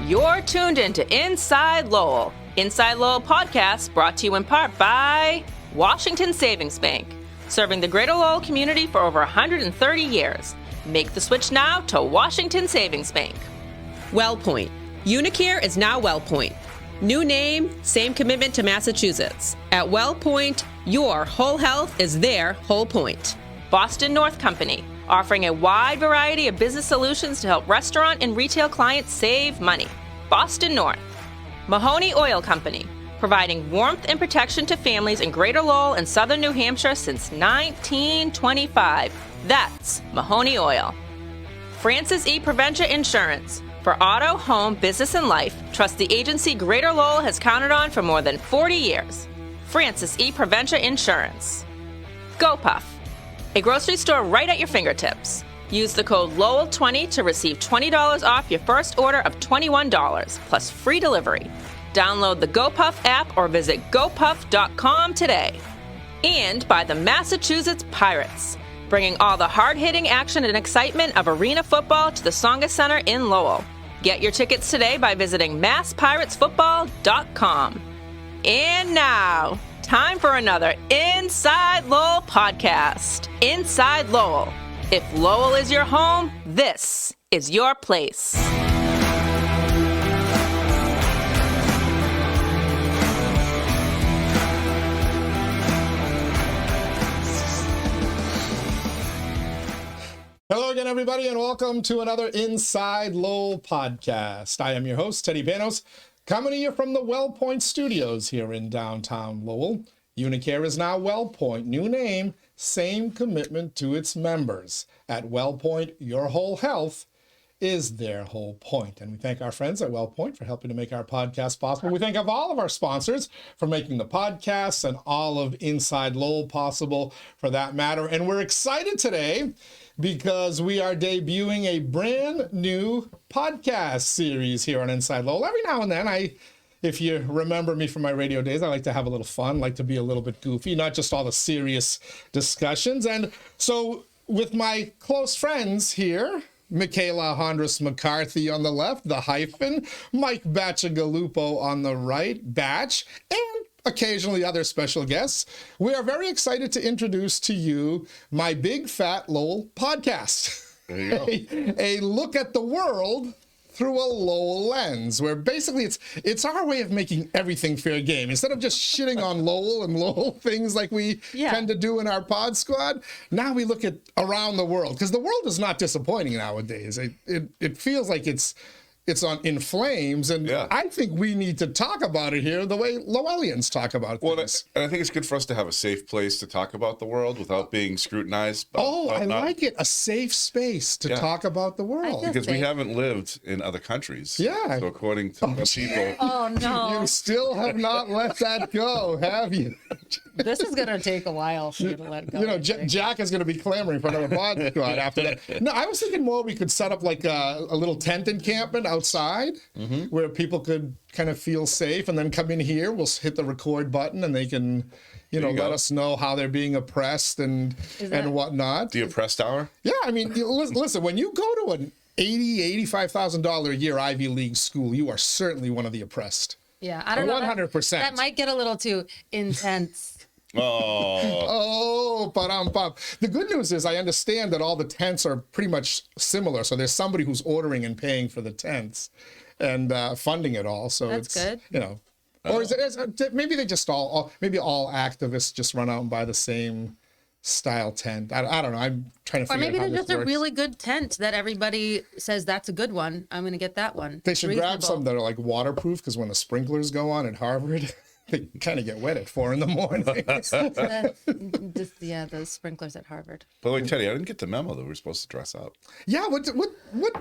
You're tuned into Inside Lowell. Inside Lowell podcast brought to you in part by Washington Savings Bank, serving the greater Lowell community for over 130 years. Make the switch now to Washington Savings Bank. WellPoint. Unicare is now WellPoint. New name, same commitment to Massachusetts. At WellPoint, your whole health is their whole point. Boston North Company, offering a wide variety of business solutions to help restaurant and retail clients save money. Boston North. Mahoney Oil Company, providing warmth and protection to families in Greater Lowell and Southern New Hampshire since 1925. That's Mahoney Oil. Francis E. Preventia Insurance. For auto, home, business, and life, trust the agency Greater Lowell has counted on for more than 40 years. Francis E. Preventia Insurance. GoPuff. A grocery store right at your fingertips. Use the code Lowell20 to receive $20 off your first order of $21, plus free delivery. Download the GoPuff app or visit gopuff.com today. And by the Massachusetts Pirates, bringing all the hard-hitting action and excitement of arena football to the Tsongas Center in Lowell. Get your tickets today by visiting masspiratesfootball.com. And now, time for another Inside Lowell podcast. Inside Lowell. If Lowell is your home, this is your place. Hello again, everybody, and welcome to another Inside Lowell podcast. I am your host, Teddy Panos, coming to you from the WellPoint Studios here in downtown Lowell. Unicare is now WellPoint. New name, same commitment to its members. At WellPoint, your whole health is their whole point. And we thank our friends at WellPoint for helping to make our podcast possible. We thank of all of our sponsors for making the podcasts and all of Inside Lowell possible for that matter. And we're excited today because we are debuting a brand new podcast series here on Inside Lowell. Every now and then, if you remember me from my radio days, I like to have a little fun, like to be a little bit goofy, not just all the serious discussions. And so with my close friends here, Mikaela Hondros-McCarthy on the left, the hyphen, Mike Bacigalupo on the right, Batch, and occasionally other special guests, we are very excited to introduce to you my Big Fat Lowell podcast. There you go. A look at the world through a Lowell lens, where basically it's our way of making everything fair game. Instead of just shitting on Lowell and Lowell things like we tend to do in our pod squad, now we look at around the world, because the world is not disappointing nowadays. It feels like it's in flames, and I think we need to talk about it here the way Lowellians talk about things. And I think it's good for us to have a safe place to talk about the world without being scrutinized. I like it. A safe space to talk about the world. Because we haven't lived in other countries. Yeah. So according to the people. Oh, no. You still have not let that go, have you? This is going to take a while for you to let go. You know, Jack is going to be clamoring for another pod squad after that. No, I was thinking more we could set up like a little tent encampment outside where people could kind of feel safe and then come in here. We'll hit the record button and they can, let us know how they're being oppressed and whatnot. The oppressed hour? Yeah, I mean, listen, when you go to an $85,000 a year Ivy League school, you are certainly one of the oppressed. Yeah, I don't know. 100%. That might get a little too intense. Oh, ba-dum-bum. The good news is I understand that all the tents are pretty much similar. So there's somebody who's ordering and paying for the tents and funding it all. So that's good. Or is it maybe they just maybe all activists just run out and buy the same style tent. I don't know. I'm trying to figure out how this works. Or maybe there's just a really good tent that everybody says that's a good one. I'm going to get that one. They should grab some that are like waterproof, because when the sprinklers go on at Harvard, they kind of get wet at 4 a.m. Those sprinklers at Harvard. By the way, Teddy, I didn't get the memo that we were supposed to dress up. Yeah, what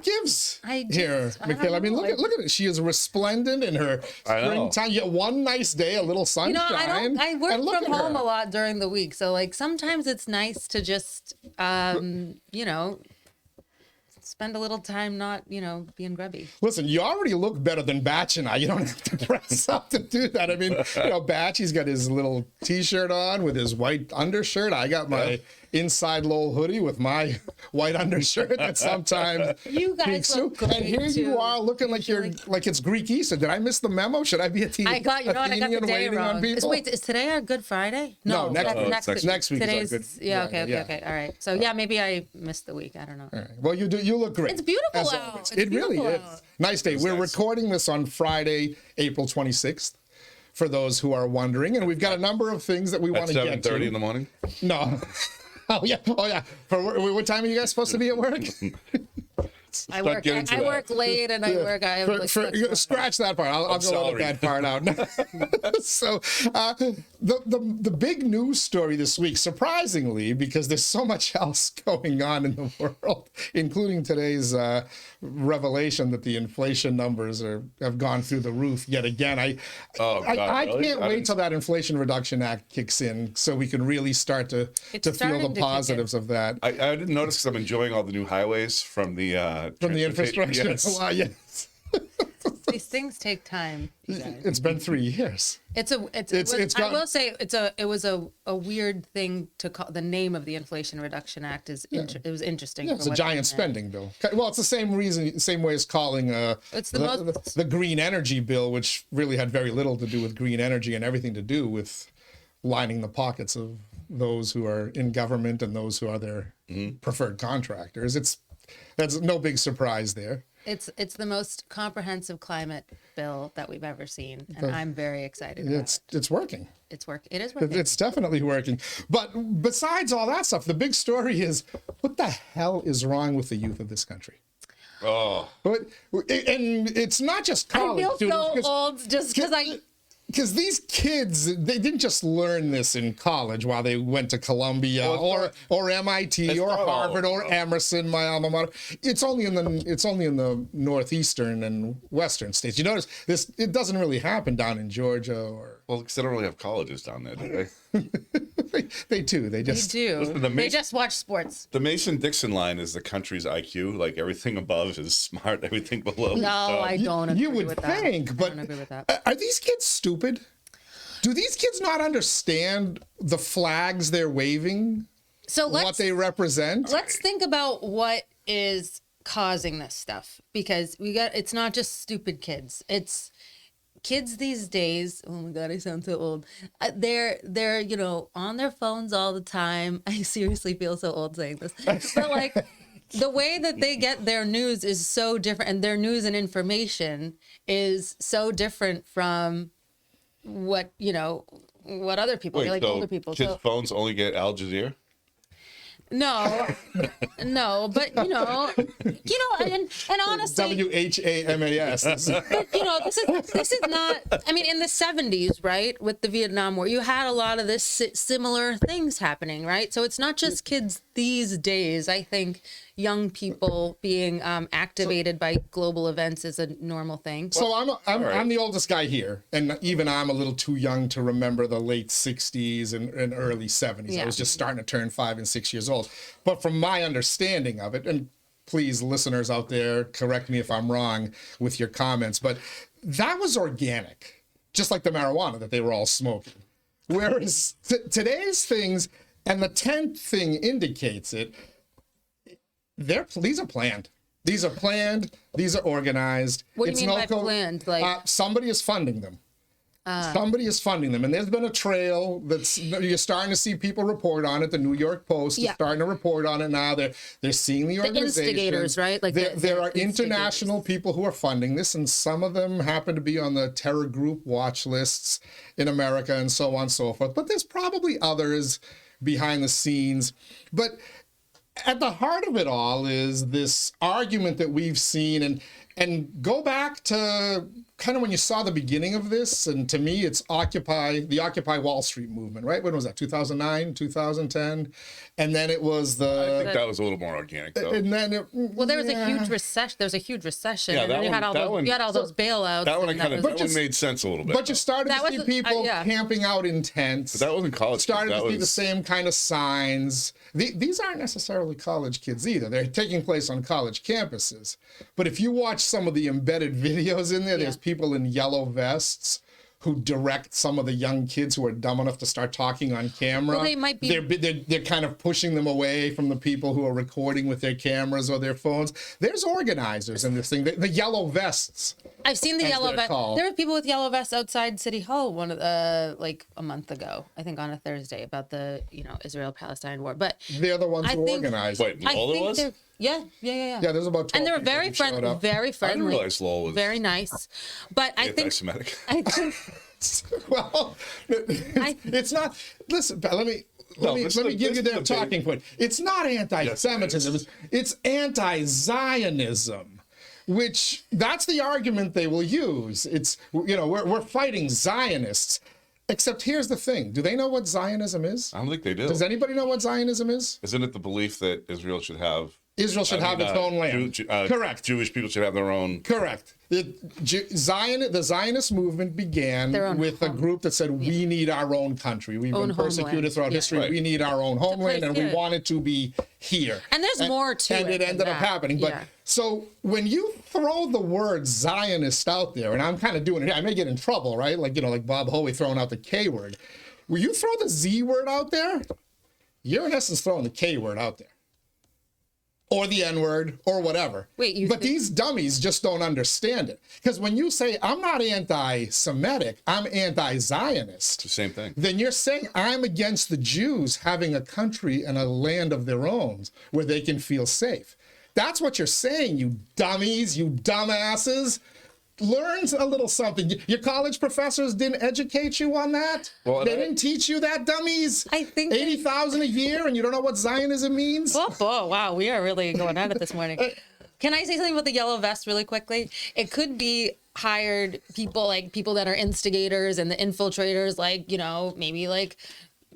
gives here, Mikaela? I mean, look at it. She is resplendent in her springtime. You get one nice day, a little sunshine. I work from home a lot during the week, so like sometimes it's nice to just spend a little time not, being grubby. Listen, you already look better than Batch and I. You don't have to dress up to do that. I mean, Batch, he's got his little T-shirt on with his white undershirt. I got my Inside Lowell hoodie with my white undershirt that sometimes You guys look great, and here you too. are looking like you're like it's Greek Easter. Did I miss the memo? Should I be a I got you know what? I got the day waiting on wrong. people? Wait, is today our Good Friday? No, next that's week. Next week is our Today's Good yeah. Friday, Okay. Okay. All right. So yeah, maybe I missed the week. I don't know. All right. Well, you look great. It's beautiful as out. always. It's It really beautiful is. out. Nice day. We're recording this on Friday, April 26th. For those who are wondering, and we've got a number of things that we want At to get to. 7:30 in the morning. No. Oh yeah. For what time are you guys supposed to be at work? I work late and I work. I have like Scratch that part. I'll go edit that part out. So the big news story this week, surprisingly, because there's so much else going on in the world, including today's revelation that the inflation numbers have gone through the roof yet again. I really? can't wait till that Inflation Reduction Act kicks in so we can really start to feel the positives of that. I didn't notice because I'm enjoying all the new highways from the Infrastructure. Yes. Yes. These things take time. You guys. It's been 3 years. I will say it was a weird thing to call the name of the Inflation Reduction Act it was interesting. Yeah, it's a giant spending bill. Well, it's the same way as calling the green energy bill, which really had very little to do with green energy and everything to do with lining the pockets of those who are in government and those who are their preferred contractors. That's no big surprise there. It's the most comprehensive climate bill that we've ever seen, and I'm very excited. It's working. It is working. It's definitely working. But besides all that stuff, the big story is what the hell is wrong with the youth of this country? Oh. And it's not just college I feel students. so old just because Because these kids, they didn't just learn this in college while they went to Columbia or MIT or Harvard or Emerson, my alma mater. It's only in the northeastern and western states. You notice this? It doesn't really happen down in Georgia or. Well, because they don't really have colleges down there, do they? They do. They just do. Listen, they just watch sports. The Mason-Dixon line is the country's IQ. Like everything above is smart, everything below. No, I don't agree You would with think, that. but I don't agree with that. Are these kids stupid? Do these kids not understand the flags they're waving? So what they represent? Let's think about what is causing this stuff, because it's not just stupid kids. It's kids these days. Oh my God, I sound so old. They're on their phones all the time. I seriously feel so old saying this, but like the way that they get their news is so different, and their news and information is so different from what other people, Wait, like so older people. Kids' phones only get Al Jazeera? No, but and honestly, WHAMAS. this is not. I mean, in the 70s, right, with the Vietnam War, you had a lot of this similar things happening, right? So it's not just kids these days. I think young people being activated by global events is a normal thing. So I'm the oldest guy here, and even I'm a little too young to remember the late 60s and early 70s. Yeah. I was just starting to turn 5 and 6 years old. But from my understanding of it, and please, listeners out there, correct me if I'm wrong with your comments, but that was organic, just like the marijuana that they were all smoking. Whereas today's things, and the 10th thing indicates it, these are planned. These are planned. These are organized. What do you mean by planned? Like somebody is funding them. Somebody is funding them, and there's been a trail you're starting to see people report on it. The New York Post is starting to report on it now. They're seeing the organization. The instigators, right? Like there are international people who are funding this, and some of them happen to be on the terror group watch lists in America, and so on and so forth. But there's probably others behind the scenes. But at the heart of it all is this argument that we've seen, and go back to kind of when you saw the beginning of this, and to me it's the Occupy Wall Street movement, right? When was that? 2009, 2010? And then it was I think that was a little more organic, though. And then there was a huge recession. There was a huge recession. Yeah, and then you had all those bailouts. That one made sense a little bit. But you started to see people camping out in tents. But that wasn't college. Started to see the same kind of signs. These aren't necessarily college kids either. They're taking place on college campuses. But if you watch some of the embedded videos in there, there's people in yellow vests who direct some of the young kids who are dumb enough to start talking on camera. Well, they might be. They're kind of pushing them away from the people who are recording with their cameras or their phones. There's organizers in this thing. The yellow vests. I've seen the as yellow they're vest. called. There were people with yellow vests outside City Hall like a month ago, I think on a Thursday, about the Israel-Palestine war. But They're the ones I who think- organize. Wait, I Lowell think was? they're yeah. Yeah, there's about 12 And they were people very who showed friendly, up. very I friendly, didn't realize Lowell was very nice. But I think anti-Semitic. Well, it's not. Listen, let me this give is you the their big- talking point. It's not anti-Semitism. It's anti-Zionism, which that's the argument they will use. It's we're fighting Zionists. Except here's the thing: do they know what Zionism is? I don't think they do. Does anybody know what Zionism is? Isn't it the belief that Israel should have Israel should have its own land. Correct. Jewish people should have their own. Correct. The Zionist movement began Their own with a group that said, we need our own country. We've Own been persecuted homeland. throughout Yeah. history. Right. We need our own homeland, and we yeah. want it to be here. And there's more to and it it than ended up that. happening. But Yeah. so when you throw the word Zionist out there, and I'm kind of doing it here, I may get in trouble, right? Like Bob Hoey throwing out the K word. When you throw the Z word out there, you're in essence throwing the K word out there. Or the N-word, or whatever. But these dummies just don't understand it. Because when you say, I'm not anti-Semitic, I'm anti-Zionist. It's the same thing. Then you're saying I'm against the Jews having a country and a land of their own where they can feel safe. That's what you're saying, you dummies, you dumbasses. Learn a little something. Your college professors didn't educate you on that? Well, they didn't teach you that, dummies? I think $80,000 a year and you don't know what Zionism means? Oh, wow, we are really going at it this morning. Can I say something about the yellow vest really quickly? It could be hired people, like people that are instigators and the infiltrators, like, maybe like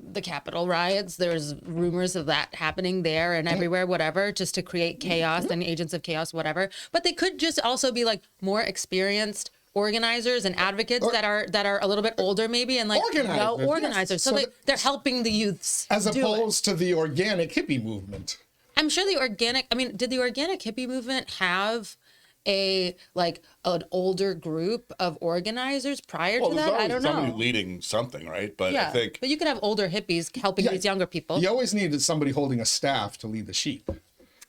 the Capitol riots. There's rumors of that happening there and everywhere, whatever, just to create chaos and agents of chaos, whatever. But they could just also be like more experienced organizers and advocates that are a little bit older maybe and like organizers. Yes. So they're helping the youths As do it. opposed to the organic hippie movement. I'm sure did the organic hippie movement have an older group of organizers prior to that? I don't Somebody know. leading something, right? But Yeah, I think but you could have older hippies helping these younger people. You always needed somebody holding a staff to lead the sheep.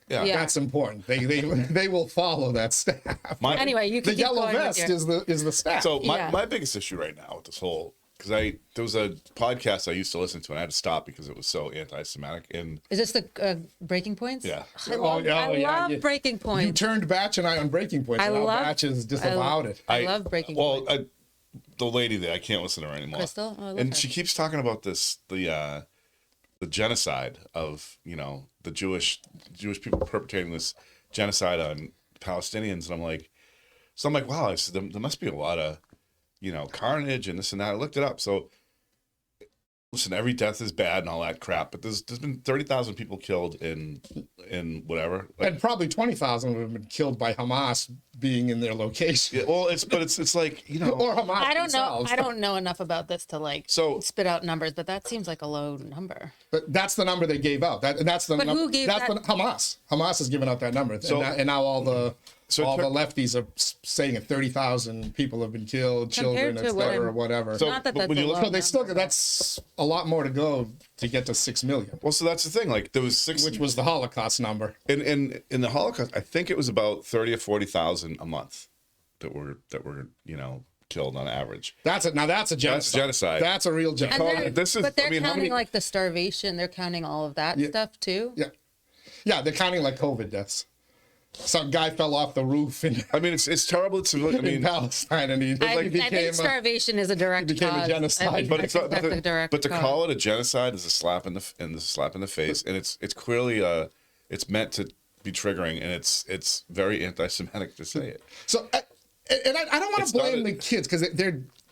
yeah. Yeah. That's important. They will follow that staff. Anyway, you The can keep yellow going with vest your- is the staff. So Yeah. my biggest issue right now with this whole because there was a podcast I used to listen to and I had to stop because it was so anti-Semitic and Is this the Breaking Points? yeah. I love Breaking Points. You turned Batch and I on Breaking Point, and now Batch is disavowed it. I love Breaking Points. The lady there, I can't listen to her anymore. Crystal? Oh, I love and her. she keeps talking about the genocide of the Jewish people perpetrating this genocide on Palestinians, and I'm like, wow, I said there must be a lot of carnage and this and that. I looked it up. So listen, every death is bad and all that crap, but there's been 30,000 people killed in whatever. And probably 20,000 have been killed by Hamas being in their location. Yeah, well, it's like Or Hamas I don't know. themselves. I don't know enough about this to spit out numbers, but that seems like a low number. But that's the number they gave out. That's the But number. who gave that's that? Hamas. Hamas has given out that number. So- and now all the So the lefties are saying that 30,000 people have been killed, Compared children, to what etc., I'm- whatever. So- Not that but that's when a you look- low But they still number. that's a lot more to go to get to 6 million, well, so that's the thing. Like there was which was the Holocaust number. in the Holocaust. I think it was about 30 or 40,000 a month that were killed on average. That's a genocide. That's genocide. That's a real genocide. But they're how counting many- like the starvation. They're counting all of that stuff too. Yeah, they're counting like COVID deaths. Some guy fell off the roof in it's terrible. in Palestine, and he I became think starvation is a direct became a cause. genocide. I but think it's not, that's a direct but to cause. call it a genocide is a slap in the face, and it's clearly it's meant to be triggering, and it's very anti-Semitic to say it. So, and I don't want It's to not blame a- the kids because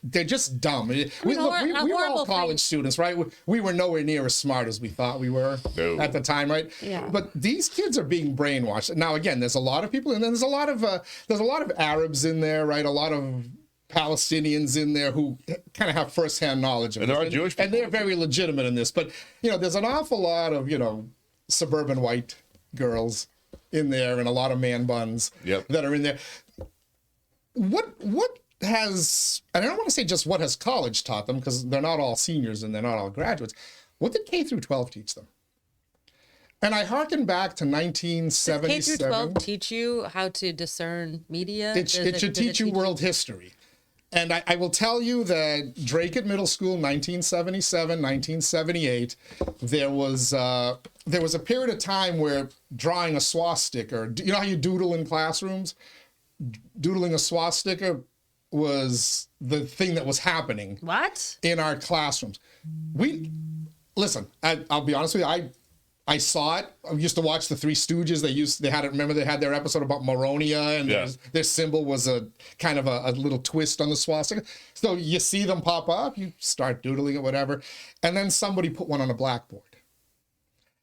they're just dumb. We were horrible all college thing. students, right? We were nowhere near as smart as we thought we were No. at the time, right? Yeah. But these kids are being brainwashed. Now, again, there's a lot of people, and then there's a lot of Arabs in there, right? A lot of Palestinians in there who kind of have firsthand knowledge of And this. there are Jewish people. and they're very legitimate in this. But there's an awful lot of suburban white girls in there, and a lot of man buns Yep. that are in there. What has, and I don't want to say just what has college taught them, because they're not all seniors and they're not all graduates. What did K through 12 teach them? And I harken back to 1977. Does K through 12 teach you how to discern media? It should teach you world history. And I will tell you that 𝒍𝒂𝒂𝒔𝒕 Middle School, 1977, 1978, there was a period of time where drawing a swastika, you know how you doodle in classrooms? Doodling a swastika was the thing that was happening. What? In our classrooms. Listen, I'll be honest with you, I saw it. I used to watch the Three Stooges. They had their episode about Moronia, and their symbol was a kind of a little twist on the swastika. So you see them pop up, you start doodling it, whatever. And then somebody put one on a blackboard.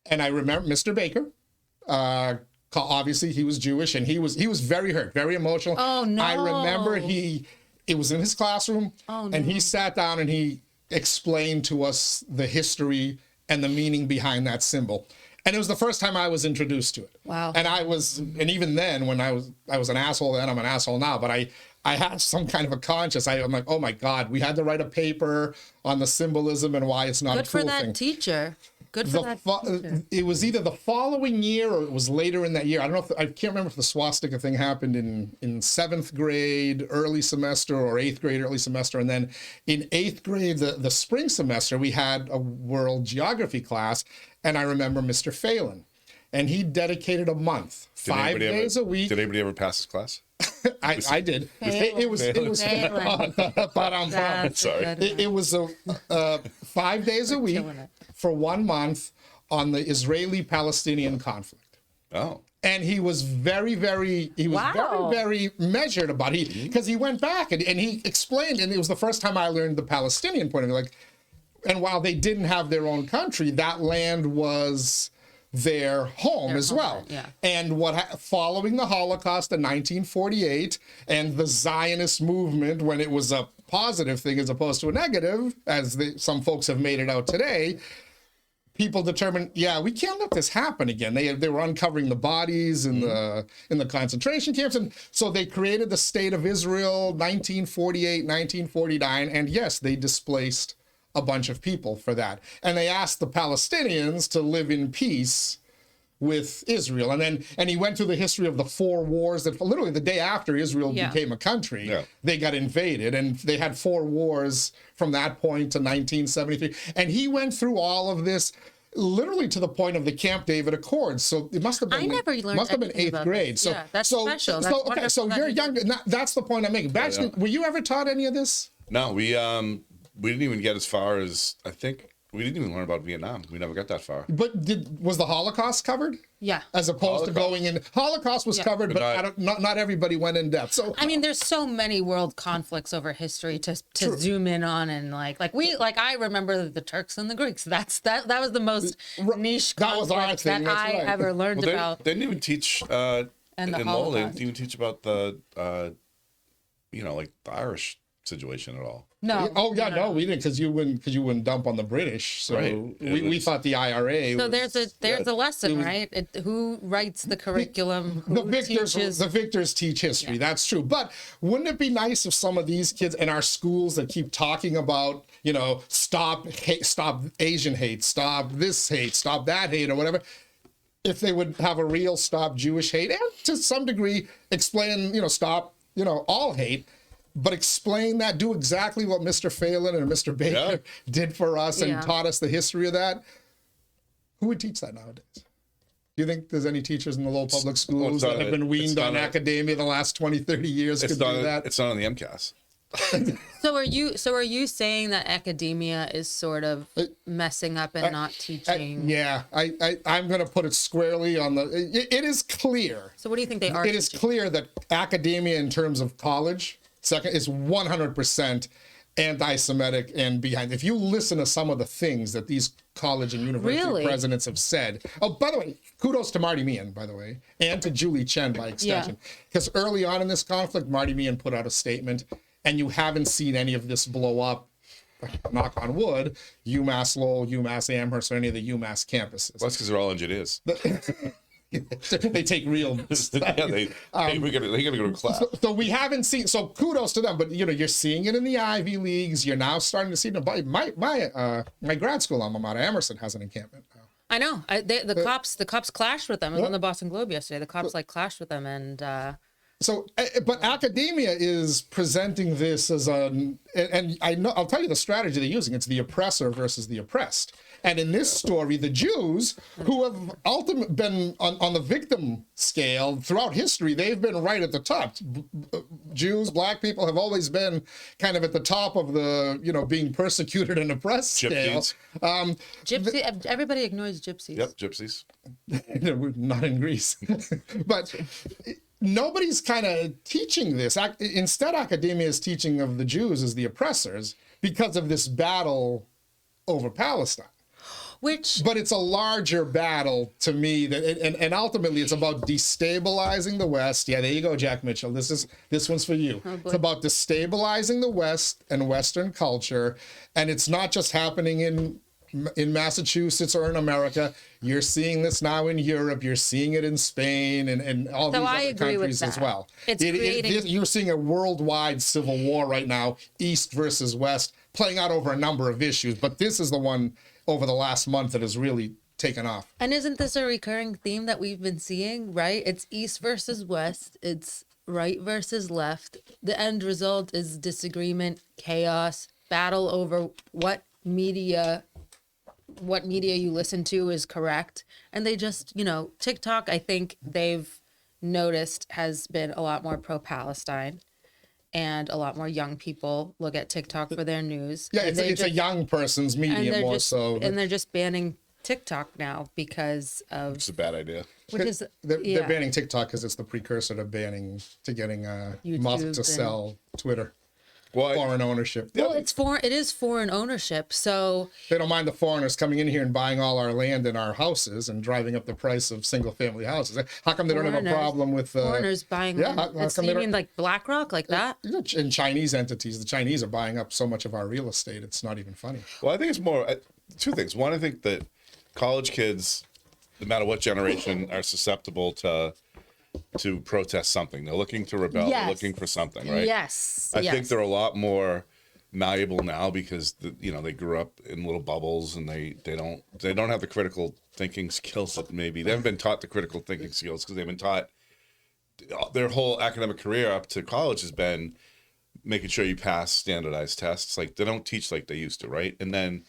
And I remember Mr. Baker, obviously he was Jewish, and he was very hurt, very emotional. Oh, no. I remember it was in his classroom, and he sat down and he explained to us the history and the meaning behind that symbol. And it was the first time I was introduced to it. Wow. And even then, when I was an asshole then, I'm an asshole now, but I had some kind of a conscience. I'm like, oh my God, we had to write a paper on the symbolism and why it's not a cool thing. Good for that teacher. Good for that teacher. It was either the following year or it was later in that year. I don't know I can't remember if the swastika thing happened in 7th grade early semester or 8th grade early semester. And then in 8th grade, the spring semester, we had a world geography class. And I remember Mr. Phelan. And he dedicated a month, 5 days a week. Did anybody ever pass his class? I did. It was Sorry. It was 5 days a week for 1 month on the Israeli-Palestinian conflict. Oh. And he was very measured about it, because he went back and he explained, and it was the first time I learned the Palestinian point of view. Like, and while they didn't have their own country, that land was their home as well. Yeah. And following the Holocaust in 1948 and the Zionist movement, when it was a positive thing as opposed to a negative, as some folks have made it out today, people determined, we can't let this happen again. They were uncovering the bodies in the concentration camps, and so they created the State of Israel, 1948, 1949, and yes, they displaced a bunch of people for that. And they asked the Palestinians to live in peace with Israel. And he went through the history of the 4 wars that literally the day after Israel became a country, they got invaded. And they had 4 wars from that point to 1973. And he went through all of this literally to the point of the Camp David Accords. So it must have been, I never learned must have been 8th grade. So that's special. So you're younger. That's the point I'm making. Were you ever taught any of this? No, we didn't even get as far as, I think, we didn't even learn about Vietnam. We never got that far. But was the Holocaust covered? Yeah. As opposed to going in, Holocaust was covered, but not everybody went in depth. So I mean, there's so many world conflicts over history to zoom in on, and I remember the Turks and the Greeks. That was the most niche conflict that I ever learned about. They didn't even teach and the Holocaust. They didn't even teach about the the Irish situation at all. No. Oh yeah, no, we didn't, because you wouldn't dump on the British. So we thought the IRA. So there's a lesson, right? Who writes the curriculum? The victors teach history. Yeah. That's true. But wouldn't it be nice if some of these kids in our schools that keep talking about, stop Asian hate, stop this hate, stop that hate, or whatever, if they would have a real stop Jewish hate, and to some degree explain, stop, all hate. But explain that, do exactly what Mr. Phelan and Mr. Baker did for us and taught us the history of that. Who would teach that nowadays? Do you think there's any teachers in the Lowell public schools that have been weaned on academia the last 20, 30 years could do that? It's not on the MCAS. So are you saying that academia is sort of messing up and not teaching? I'm going to put it squarely on it is clear. So what do you think they are? It is clear that academia in terms of college, second, is 100% anti-Semitic and behind. If you listen to some of the things that these college and university presidents have said. Oh, by the way, kudos to Marty Meehan, by the way, and to Julie Chen by extension. Because early on in this conflict, Marty Meehan put out a statement, and you haven't seen any of this blow up, knock on wood, UMass Lowell, UMass Amherst, or any of the UMass campuses. Well, that's because they're all engineers. They take real stuff. Yeah, they gotta go to class. So we haven't seen. So kudos to them. But you're seeing it in the Ivy Leagues. You're now starting to see it. My grad school alma mater, Emerson, has an encampment now. I know. The cops clashed with them. It was on the Boston Globe yesterday. The cops clashed with them, and but academia is presenting this as and I'll tell you the strategy they're using. It's the oppressor versus the oppressed. And in this story, the Jews, who have ultimately been on the victim scale throughout history, they've been right at the top. Jews, black people have always been kind of at the top of the, being persecuted and oppressed scale. Gypsy. Everybody ignores gypsies. Yep, gypsies. Not in Greece. But nobody's kind of teaching this. Instead, academia is teaching of the Jews as the oppressors because of this battle over Palestine. But it's a larger battle to me, and ultimately it's about destabilizing the West. Yeah, there you go, Jack Mitchell. This one's for you. It's about destabilizing the West and Western culture, and it's not just happening in Massachusetts or in America. You're seeing this now in Europe. You're seeing it in Spain and all these other countries as well. You're seeing a worldwide civil war right now, East versus West, playing out over a number of issues. But this is the one over the last month that has really taken off. And isn't this a recurring theme that we've been seeing, right? It's East versus West. It's right versus left. The end result is disagreement, chaos, battle over what media you listen to is correct. And they just, TikTok, I think they've noticed, has been a lot more pro-Palestine. And a lot more young people look at TikTok for their news. Yeah, it's a young person's medium more so. And they're just banning TikTok now because of... It's a bad idea. They're banning TikTok because it's the precursor to getting Musk to sell Twitter. Foreign ownership. Well, it is foreign ownership, so... They don't mind the foreigners coming in here and buying all our land and our houses and driving up the price of single-family houses. How come they don't have a problem with... foreigners buying land? You mean like BlackRock, like that? And Chinese entities. The Chinese are buying up so much of our real estate, it's not even funny. Well, I think it's more... two things. One, I think that college kids, no matter what generation, are susceptible to protest something. They're looking to rebel. Yes. They're looking for something, right? Yes. I think they're a lot more malleable now because they grew up in little bubbles and they don't have the critical thinking skills that maybe they haven't been taught the critical thinking skills because they've been taught their whole academic career up to college has been making sure you pass standardized tests. Like they don't teach like they used to, right? And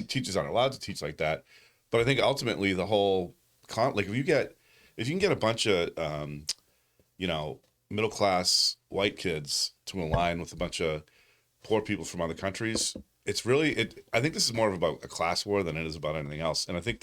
teachers aren't allowed to teach like that. But I think ultimately the whole if you can get a bunch of, middle class white kids to align with a bunch of poor people from other countries, it's really I think this is more about a class war than it is about anything else. And I think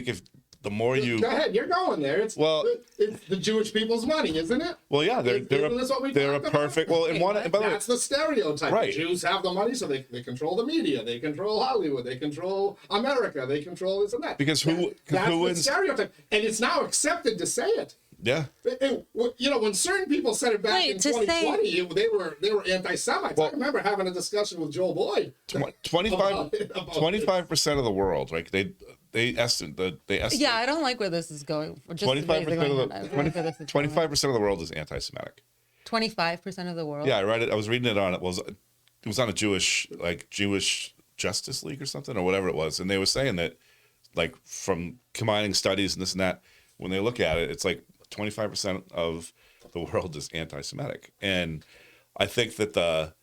if the more you go ahead, you're going there. It's the Jewish people's money, isn't it? Well, yeah, they're a perfect. Well, that's the stereotype. Right. The Jews have the money, so they control the media, they control Hollywood, they control America, they control this and that. Because who the stereotype, and it's now accepted to say it. Yeah. When certain people said it back in 2020, they were anti-Semites. I remember having a discussion with Joel Boyd. 25% of the world, right? They estimate. Yeah, I don't like where this is going. 25% of the world is anti-Semitic. 25% of the world. Yeah, I read it. I was reading it on. It was on a Jewish Justice League or something or whatever it was, and they were saying that, like, from combining studies and this and that, when they look at it, it's like 25% of the world is anti-Semitic, and I think that the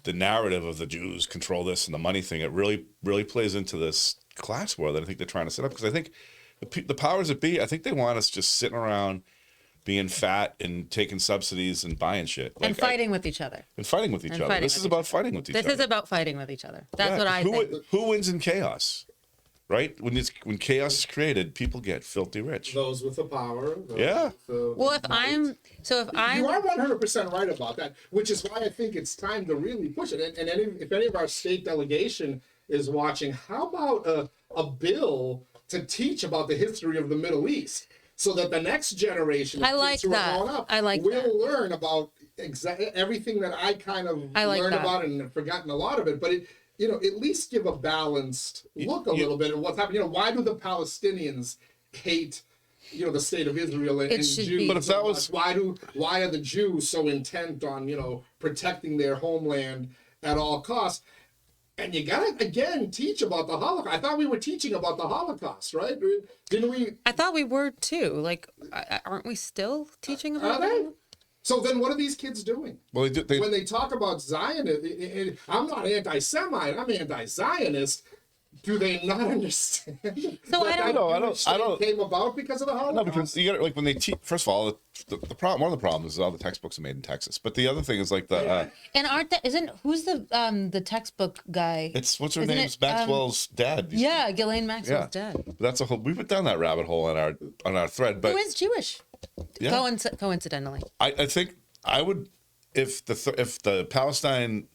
narrative of the Jews control this and the money thing, it really plays into this class war that I think they're trying to set up, because I think the powers that be, I think they want us just sitting around being fat and taking subsidies and buying shit. And fighting with each other. This is about fighting with each other. This is about fighting with each other. That's what I think. Who wins in chaos? Right? When chaos is created, people get filthy rich. Those with the power. You are 100% right about that, which is why I think it's time to really push it. And if any of our state delegation is watching, how about a bill to teach about the history of the Middle East, so that the next generation of kids who are growing up will learn about everything that I kind of learned about and have forgotten a lot of it, but at least give a balanced look a little bit at what's happening. Why do the Palestinians hate the state of Israel and It should Jews. be. But if that was- why are the Jews so intent on protecting their homeland at all costs? And you gotta again teach about the Holocaust. I thought we were teaching about the Holocaust, right? Didn't we? I thought we were too. Like, aren't we still teaching Are about they? that? So then, what are these kids doing? Well, When they talk about Zionism, I'm not anti-Semite. I'm anti-Zionist. Do they not understand? So I don't- Came about because of the Holocaust. No, because you got like when they teach. First of all, the problem. One of the problems is all the textbooks are made in Texas. But the other thing is like the. And who's the textbook guy? It's what's her Isn't name's it, Maxwell's dad. Yeah, Ghislaine Maxwell's Yeah. dad. But that's a whole. We went down that rabbit hole on our thread. But Who is Jewish? yeah. Coincidentally. I think I would if the Palestine,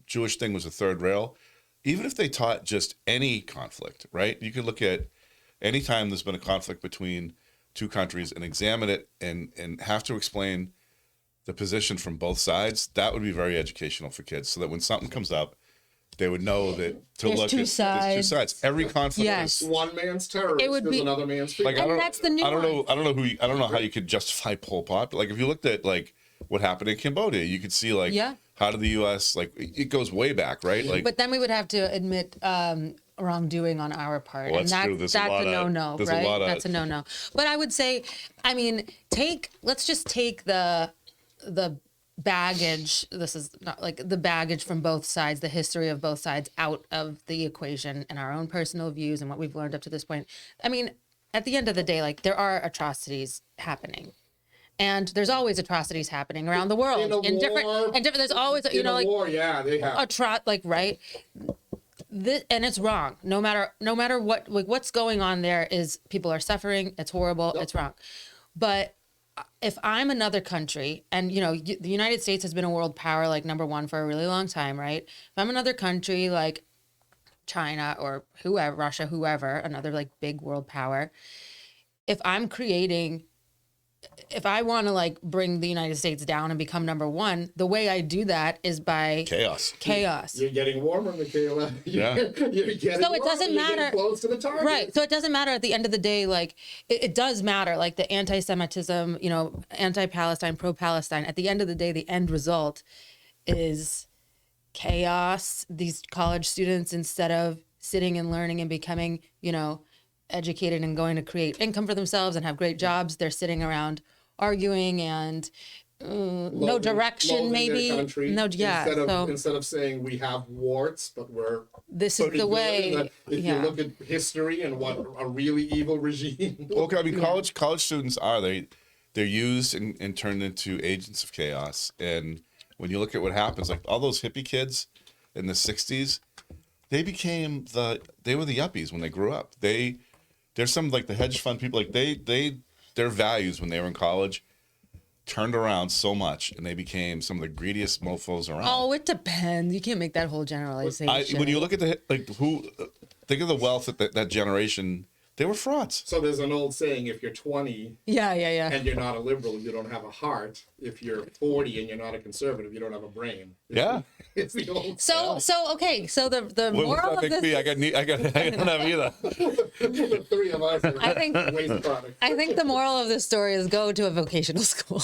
Jewish thing was a third rail, even if they taught just any conflict, right? You could look at any time there's been a conflict between two countries and examine it and have to explain the position from both sides. That would be very educational for kids, so that when something comes up, they would know that to There's look two at there's two sides. Every conflict Yes. is One man's terrorist It would is be- another man's freedom. like And that's the I don't know. nuance. I don't know how you could justify Pol Pot. But like if you looked at like what happened in Cambodia, you could see like Yeah. how did the U.S. like it goes way back, right? Like But then we would have to admit wrongdoing on our part, Well, and that's true. that's There's a a lot of- no-no, there's a right? lot of- That's a no-no. But I would say, let's just take the baggage. This is not like the baggage from both sides, the history of both sides out of the equation, and our own personal views and what we've learned up to this point. I mean, at the end of the day, like there are atrocities happening. And there's always atrocities happening around the world In a different. war- There's always, In a war, yeah, they have. right. And it's wrong. No matter what, like what's going on there is people are suffering. It's horrible. It's wrong. But if I'm another country, and the United States has been a world power, like number one for a really long time, right? If I'm another country like China or whoever, Russia, whoever, another like big world power, if I want to like bring the United States down and become number one, the way I do that is by chaos. You're getting warmer, Mikaela. Yeah. You're getting So it warmer. doesn't You're getting matter. close to the target. Right. So it doesn't matter at the end of the day, like it does matter, like the anti-Semitism, anti-Palestine, pro-Palestine. At the end of the day, the end result is chaos. These college students, instead of sitting and learning and becoming, educated and going to create income for themselves and have great jobs, they're sitting around arguing and no direction, Loathing maybe. their country, No, yeah. Instead of saying we have warts, but we're This is pretty the good. way. If you look at history and what a really evil regime. Well, I mean, college students they're used and turned into agents of chaos. And when you look at what happens, like all those hippie kids in the '60s, they were the yuppies when they grew up. There's some like the hedge fund people, like their values when they were in college turned around so much, and they became some of the greediest mofos around. Oh, it depends. You can't make that whole generalization. When you look at think of the wealth that generation, they were frauds. So there's an old saying: if you're 20 yeah. and you're not a liberal, you don't have a heart. If you're 40 and you're not a conservative, you don't have a brain. Yeah. It's the old. So okay. So the What moral was of that big this. fee? I don't have either. The three of us. I think- waste product. I think the moral of this story is go to a vocational school.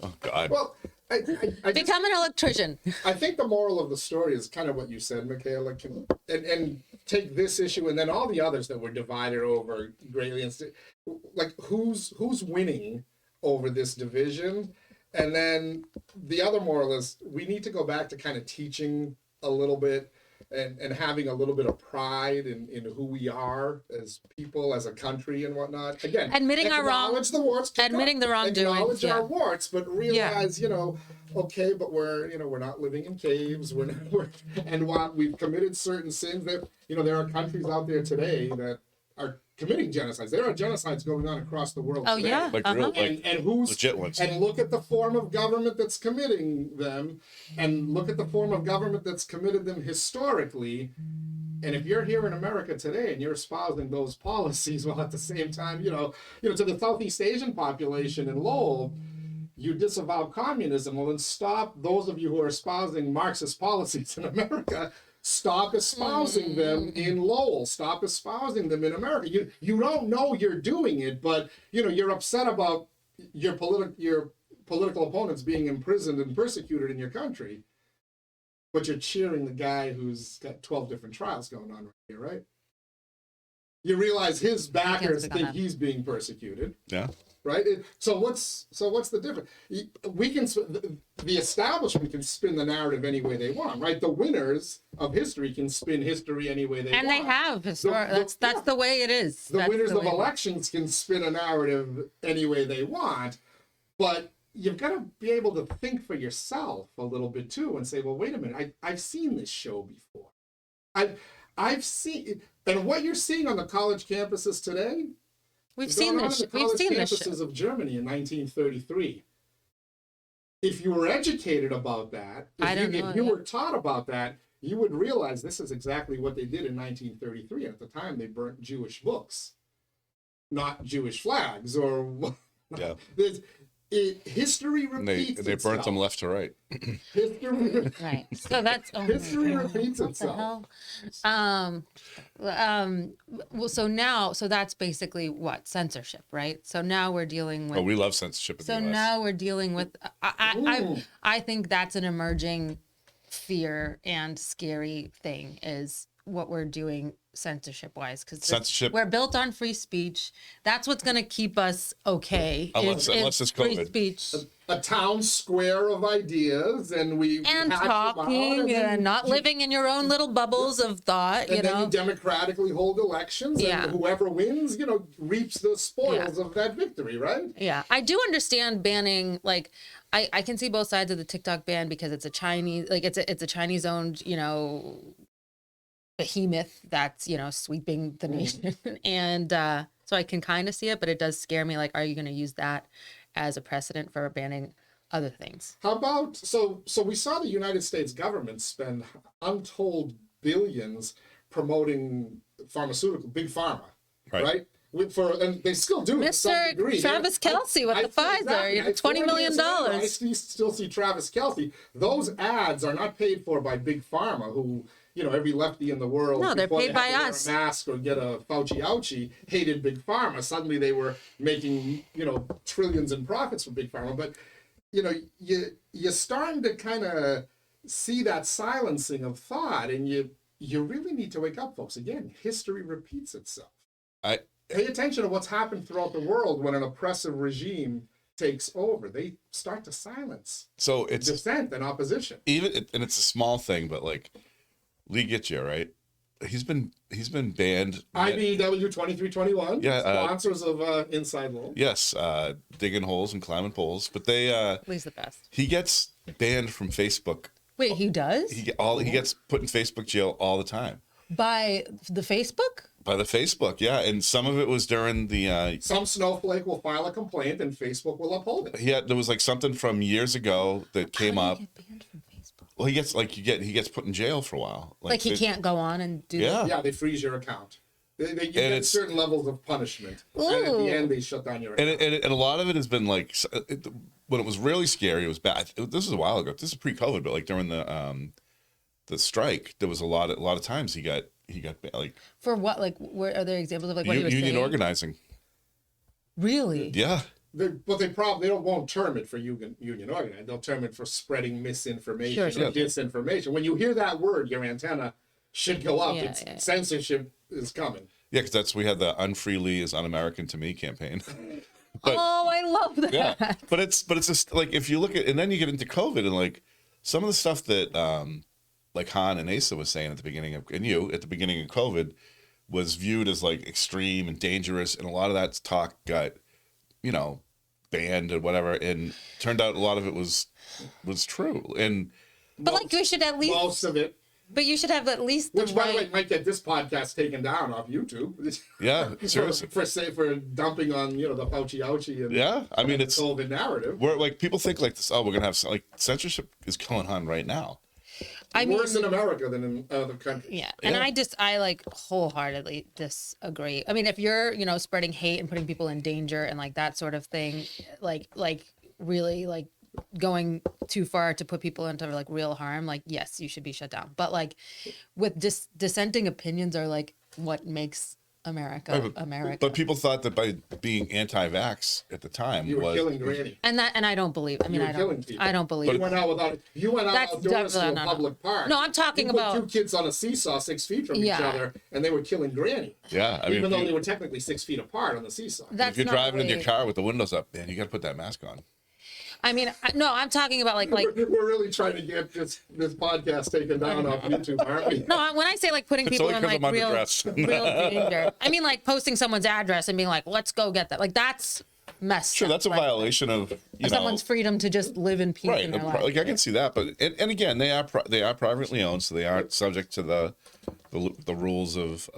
Oh God. Well, I just, Become an electrician. I think the moral of the story is kind of what you said, Mikaela. And take this issue and then all the others that were divided over greatly. Like who's winning over this division? And then the other moral is we need to go back to kind of teaching a little bit and having a little bit of pride in who we are as people, as a country and whatnot. Again, Admitting our wrong- acknowledge the warts, admitting the wrongdoing, acknowledge yeah. our warts, but realize, okay, but we're not living in caves. And while we've committed certain sins that, there are countries out there today that are committing genocides. There are genocides going on across the world. Oh today. yeah. Like real, Uh-huh. like And who's legit ones. and look at the form of government that's committing them, and look at the form of government that's committed them historically. And if you're here in America today and you're espousing those policies, while at the same time, to the Southeast Asian population in Lowell, you disavow communism. Well, then stop those of you who are espousing Marxist policies in America Stop espousing them in Lowell. Stop espousing them in America. You don't know you're doing it, but you're upset about your political opponents being imprisoned and persecuted in your country, but you're cheering the guy who's got 12 different trials going on right here, right? You realize his backers think he's being persecuted. Yeah. Right. So what's the difference? The establishment can spin the narrative any way they want, right? The winners of history can spin history any way they want. And they have. That's the way it is. The winners of elections can spin a narrative any way they want, but you've got to be able to think for yourself a little bit too and say, well, wait a minute, I've seen this show before. I've seen, and what you're seeing on the college campuses today. We've seen this. We've seen this campuses of Germany in 1933. If you were educated about that, if you were taught about that, you would realize this is exactly what they did in 1933. And at the time, they burnt Jewish books, not Jewish flags, or yeah. History repeats they burnt them left to right. History, right. So that's history repeats itself. Well, so that's basically what censorship, right? So now we're dealing with. Oh, we love censorship in the US. Now we're dealing with. I think that's an emerging fear and scary thing is what we're doing censorship wise, because we're built on free speech. That's what's going to keep us okay. Unless it's free COVID. Speech. A town square of ideas, and talking and not living in your own little bubbles of thought. And then you democratically hold elections, and whoever wins, reaps the spoils of that victory, right? Yeah, I do understand banning. Like, I can see both sides of the TikTok ban because it's a Chinese, it's a Chinese owned, behemoth that's sweeping the nation, and so I can kind of see it, but it does scare me. Like, are you going to use that as a precedent for banning other things? How about so we saw the United States government spend untold billions promoting big pharma, right? And they still do to some degree. Travis Kelce with the Pfizer, $20 million. I still see Travis Kelce. Those ads are not paid for by big pharma, who every lefty in the world. No, they're paid by us. Wear a mask or get a Fauci ouchie hated big pharma. Suddenly they were making trillions in profits for big pharma. But you're starting to kind of see that silencing of thought, and you really need to wake up, folks. Again, history repeats itself. Pay attention to what's happened throughout the world when an oppressive regime takes over. They start to silence it's dissent and opposition. And it's a small thing, but like Lee Gitya, right? He's been banned. IBEW 2321. Yeah, sponsors of InsideLowell. Yes, digging holes and climbing poles. But Lee's the best. He gets banned from Facebook. Wait, he does? He gets put in Facebook jail all the time. By the Facebook? By the Facebook, yeah. And some of it was during the some snowflake will file a complaint and Facebook will uphold it. There was like something from years ago that came up. Get banned from Facebook? Well, he gets put in jail for a while. Like he can't go on and do that? Yeah, they freeze your account. They get certain levels of punishment. Ooh. And at the end, they shut down your account. And a lot of it has been like, when it was really scary, it was bad. This was a while ago. This is pre-COVID, but like during the strike, there was a lot of times he got like. For what? Like, where are there examples of like what he was union saying? Organizing? Really? Yeah. But they won't term it for union organizing. They'll term it for spreading misinformation or disinformation. When you hear that word, your antenna should go up. Censorship is coming. Yeah, because we had the "Unfree Lee is un-American to me" campaign. But, I love that. Yeah, but it's just like, if you look at, and then you get into COVID, and like some of the stuff that like Han and Asa was saying at the beginning of COVID was viewed as like extreme and dangerous, and a lot of that talk got banned and whatever, and turned out a lot of it was true. And like, we should at least most of it. But you should have at least which, by the way, might get this podcast taken down off YouTube. Yeah, seriously. for dumping on the Fauci ouchie and I mean, it's COVID narrative. Where like people think like this. Oh, we're gonna have like censorship is going on right now. Worse in America than in other countries. Yeah, and I like wholeheartedly disagree. I mean, if you're spreading hate and putting people in danger and like that sort of thing, like really like going too far to put people into like real harm, like yes, you should be shut down. But like with dissenting opinions are like what makes America America. But people thought that by being anti-vax at the time You were killing Granny. and I don't believe. I mean, You were I killing don't. people. I don't believe. You went out That's outdoors to a definitely- public park. No, I'm talking you put about- 2 kids on a seesaw 6 feet from each Yeah. other, and they were killing Granny. Yeah, I mean, Even though if, they were technically 6 feet apart on the seesaw. That's if you're not driving in really- your car with the windows up, man, you got to put that mask on. I mean, no, I'm talking about like We're really trying to get this podcast taken down off YouTube, aren't we? no, when I say like putting It's people only in 'cause like I'm real underdressed. real danger. I mean, like posting someone's address and being like, "Let's go get that." Like that's messed Sure, up. that's a Like, violation of someone's freedom to just live in peace right. in their life. Like I can see that, but and again, they are privately owned, so they aren't subject to the rules of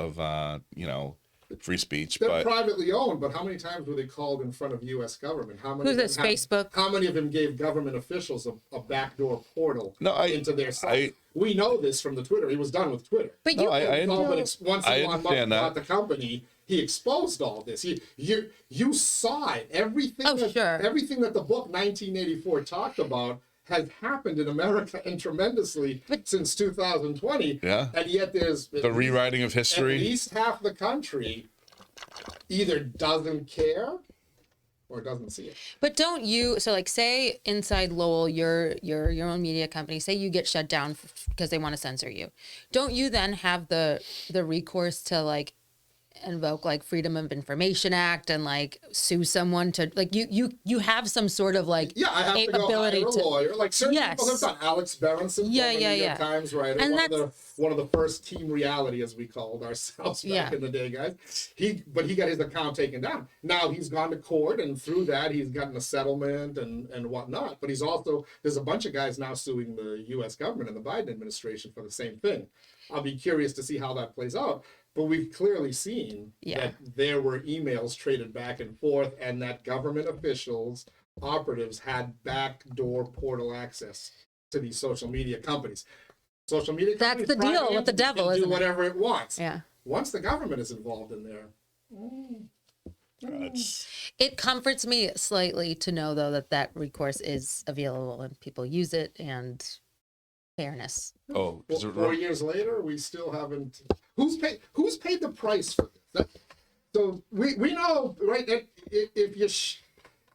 free speech. They're But privately owned, but how many times were they called in front of U.S. government? How many? Who's of this, them have- Facebook? How many of them gave government officials a backdoor portal into their site? We know this from the Twitter. He was done with Twitter. But No, you, I Once I Elon Musk understand that. bought the company, he exposed all this. You saw it. Everything. Oh, sure. Everything that the book 1984 talked about has happened in America and tremendously since 2020. Yeah. And yet there's the rewriting of at history. least half the country either doesn't care or doesn't see it. but don't you? So like, say Inside Lowell, your own media company, say you get shut down because they want to censor you. Don't you then have the recourse to like invoke like Freedom of Information Act and like sue someone to like you have some sort of like Yeah, I have to go hire a lawyer. Like certain people have done. Alex Berenson, Yeah, former yeah, New York yeah. Times writer, And one of the first team reality, as we called ourselves back in the day, guys. He got his account taken down. Now he's gone to court, and through that he's gotten a settlement and whatnot. But there's a bunch of guys now suing the U.S. government and the Biden administration for the same thing. I'll be curious to see how that plays out. But we've clearly seen that there were emails traded back and forth, and that government officials, operatives, had backdoor portal access to these social media companies. Social media companies, That's the deal private with the entities, devil, can isn't do it? whatever it wants. Yeah. Once the government is involved in there, It comforts me slightly to know though that recourse is available and people use it and fairness. Oh, is it 4 years later, we still haven't. Who's paid the price for this? So we know, right? That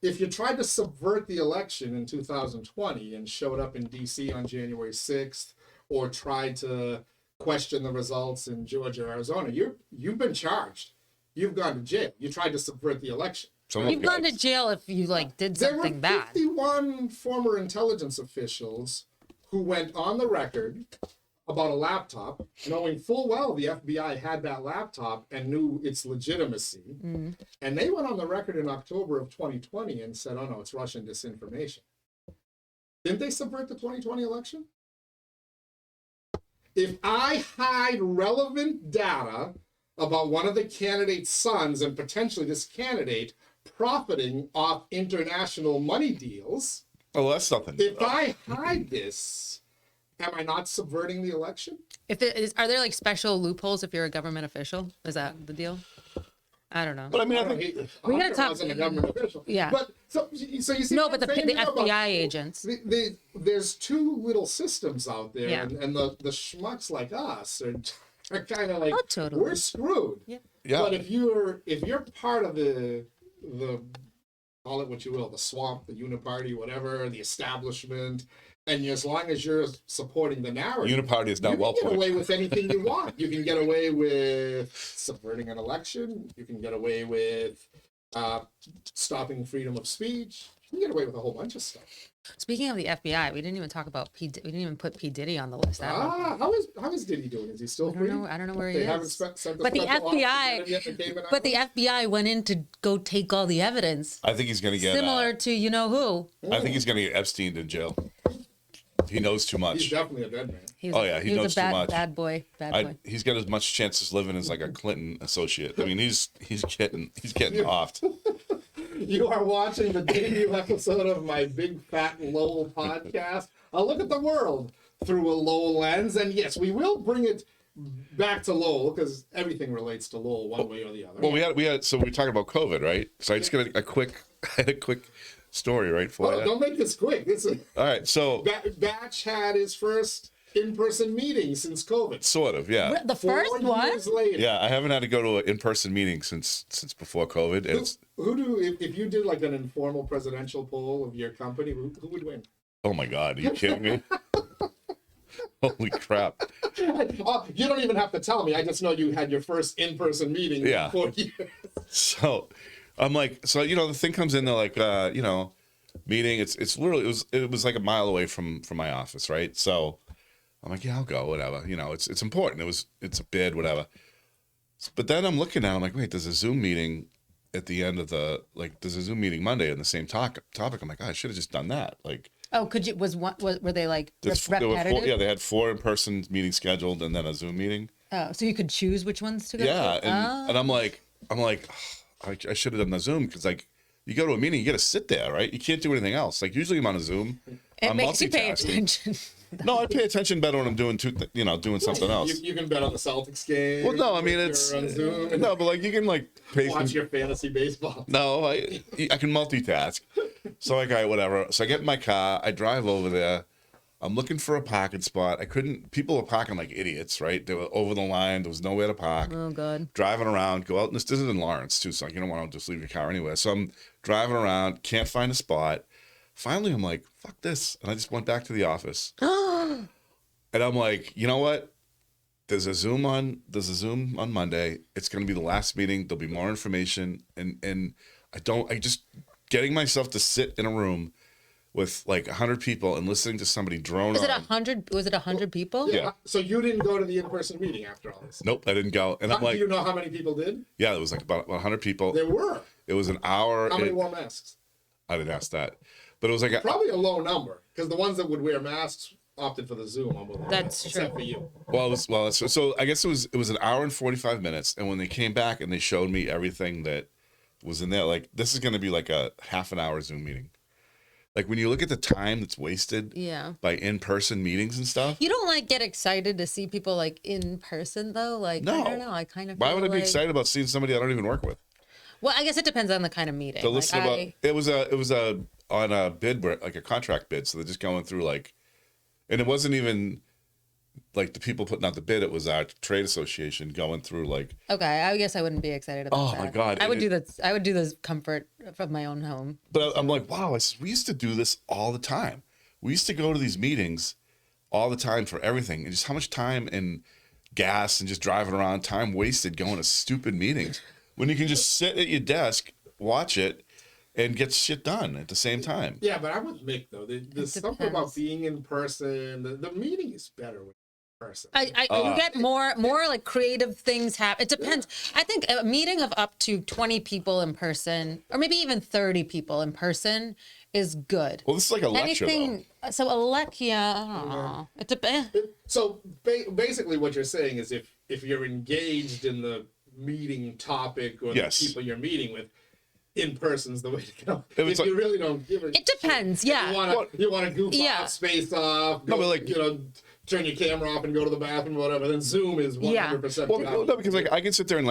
if you tried to subvert the election in 2020 and showed up in D.C. on January 6th, or tried to question the results in Georgia, Arizona, you've been charged. You've gone to jail. You tried to subvert the election. You've gone to jail if you like did something There were bad. 51 former intelligence officials who went on the record about a laptop, knowing full well the FBI had that laptop and knew its legitimacy. And they went on the record in October of 2020 and said, oh no, it's Russian disinformation. Didn't they subvert the 2020 election? If I hide relevant data about one of the candidate's sons and potentially this candidate profiting off international money deals, Oh, that's something. if I hide this, am I not subverting the election? Are there like special loopholes if you're a government official? Is that the deal? I don't know. But I mean, I I don't think hate- We gotta Hunter talk- wasn't a government official. Yeah. But so you see. No, what but I'm the saying here about- FBI agents. There's two little systems out there, Yeah. and the schmucks like us are kind of like, Oh, totally. we're screwed. Yeah. Yeah. But if you're part of the call it what you will, the swamp, the uniparty, whatever, the establishment, and as long as you're supporting the narrative, Uniparty is not you well can get put. away with anything you want. You can get away with subverting an election. You can get away with stopping freedom of speech. You can get away with a whole bunch of stuff. Speaking of the FBI, we didn't even talk about we didn't even put P. Diddy on the list. How is Diddy doing? Is he still free? I don't know where he They is. haven't sent But the special officer to FBI get him yet to Cayman But the Islands? FBI went in to go take all the evidence, I think he's going to get. similar to you know who. I think he's going to get Epstein in jail. He knows too He's much. definitely a dead man. He's, Oh, yeah, he he's knows a too bad, much. bad boy. He's got as much chances living as like a Clinton associate. I mean, he's getting offed. You are watching the debut episode of my Big Fat Lowell podcast. I'll look at the world through a Lowell lens, and yes, we will bring it back to Lowell because everything relates to Lowell one way or the other. Well, we had. So we were talking about COVID, right? So I just got a quick. story right for you. Don't make this quick. All right, so Batch had his first in-person meeting since COVID. sort of, yeah. The first 4 one? years later. Yeah, I haven't had to go to an in-person meeting since before COVID. And it's, If you did like an informal presidential poll of your company, who would win? oh my God, are you kidding me? Holy crap. You don't even have to tell me. I just know you had your first in-person meeting Yeah. in 4 years. So I'm like, so, the thing comes in, they're like, meeting, it's literally, it was like a mile away from my office, right? So I'm like, yeah, I'll go, whatever. It's important. It's a bid, whatever. But then I'm looking now, I'm like, wait, there's a Zoom meeting at the end of there's a Zoom meeting Monday on the same topic. I'm like, I should have just done that. Like, Oh, were they like there were repetitive? 4, they had 4 in-person meetings scheduled and then a Zoom meeting. Oh, so you could choose which ones to go Yeah, to? and I'm like, I should have done the Zoom because like you go to a meeting, you got to sit there, right? You can't do anything else. Like usually I'm on a Zoom. It I'm makes you pay multitasking. attention. No, I pay attention better when I'm doing doing something else. You can bet on the Celtics game. Well, no, I mean you're it's on Zoom and no, but like you can like pay. watch your fantasy baseball. No, I can multitask. So like, all right, whatever. So I get in my car, I drive over there. I'm looking for a parking spot. People were parking like idiots, right? They were over the line. There was nowhere to park. Oh, God. Driving around, go out. This is in Lawrence, too, so you don't want to just leave your car anywhere. So I'm driving around, can't find a spot. Finally, I'm like, fuck this. And I just went back to the office. And I'm like, you know what? There's a Zoom on Monday. It's going to be the last meeting. There'll be more information. And I just getting myself to sit in a room with like 100 people and listening to somebody drone Was on. it 100 people? Yeah. So you didn't go to the in-person meeting after all this? Nope, I didn't go. And I'm Do like, you know how many people did? yeah, it was like about 100 people. There were. It was an hour. How many wore masks? I didn't ask that. But it was like, Probably a low number, because the ones that would wear masks opted for the Zoom. That's except true. for you. so I guess it was an hour and 45 minutes. And when they came back and they showed me everything that was in there, like this is going to be like a half an hour Zoom meeting. Like when you look at the time that's wasted by in-person meetings and stuff. You don't like get excited to see people like in person though? Like, No. I don't know. I kind of Why feel would I be like- excited about seeing somebody I don't even work with? Well, I guess it depends on the kind of meeting. To Like, listen about it was on a bid, like a contract bid. So they're just going through like, and it wasn't even like the people putting out the bid. It was our trade association going through like, Okay, I guess I wouldn't be excited about that. Oh, my God. I would do this. I would do this comfort from my own home. but I'm like, wow, we used to do this all the time. We used to go to these meetings all the time for everything, and just how much time and gas and just driving around, time wasted going to stupid meetings when you can just sit at your desk, watch it, and get shit done at the same time. Yeah, but I'm with Mick, though. There's something about being in person. The meeting is better with person. You get more like creative things happen. It depends. I think a meeting of up to 20 people in person, or maybe even 30 people in person, is good. Well, this is like a lecture, though. So a lecture, I don't know. It depends. So basically, what you're saying is if you're engaged in the meeting topic or Yes. the people you're meeting with, in person's the way to go. If it's If you really don't give a It depends, yeah. You want to goof Yeah. off, space off, No, go, but like- turn your camera off and go to the bathroom or whatever, then Zoom is 100% Well, valid. no, because like I can sit there and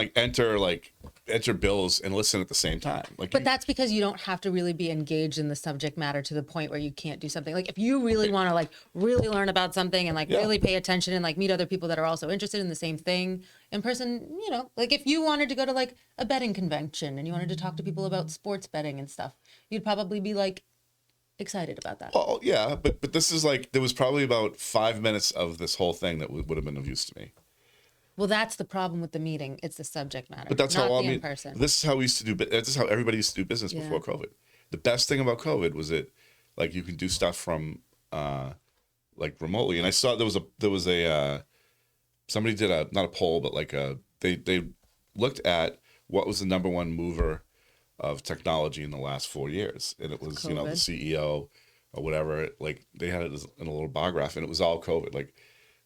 enter bills and listen at the same time. Like, But that's because you don't have to really be engaged in the subject matter to the point where you can't do something. Like if you really want to really learn about something and really pay attention and meet other people that are also interested in the same thing in person, like if you wanted to go to a betting convention and you wanted to talk to people about sports betting and stuff, you'd probably be excited about that. oh yeah, but this is there was probably about 5 minutes of this whole thing that would have been of use to me. Well, that's the problem with the meeting. It's the subject matter. But that's not how all the in person. This is how we used to do. This is how everybody used to do business before COVID. The best thing about COVID was that you can do stuff from remotely. And I saw there was a somebody did not a poll, but they looked at what was the number one mover of technology in the last 4 years, and it was the COVID. CEO or whatever. They had it in a little bar graph, and it was all COVID.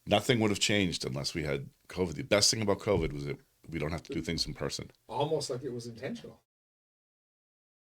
Nothing would have changed unless we had COVID. The best thing about COVID was that we don't have to do things in person. Almost like it was intentional.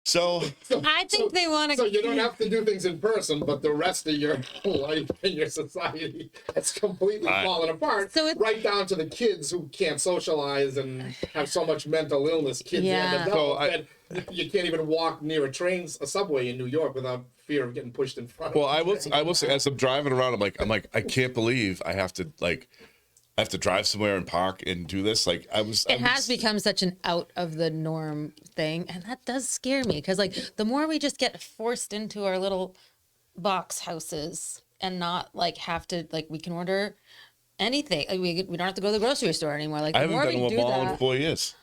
So I think they want to. So you don't have to do things in person, but the rest of your life and your society has completely fallen apart. So right down to the kids who can't socialize and have so much mental illness, kids Yeah. and adults, that you can't even walk near a subway in New York without fear of getting pushed in front. well, I will say, as I'm driving around, I'm like, I can't believe I have to drive somewhere and park and do this. Like It has become such an out of the norm thing, and that does scare me because, like, the more we just get forced into our little box houses and not like have to, like, we can order anything. Like, we don't have to go to the grocery store anymore. Like, I the haven't more been we to a do mall in that, 4 years.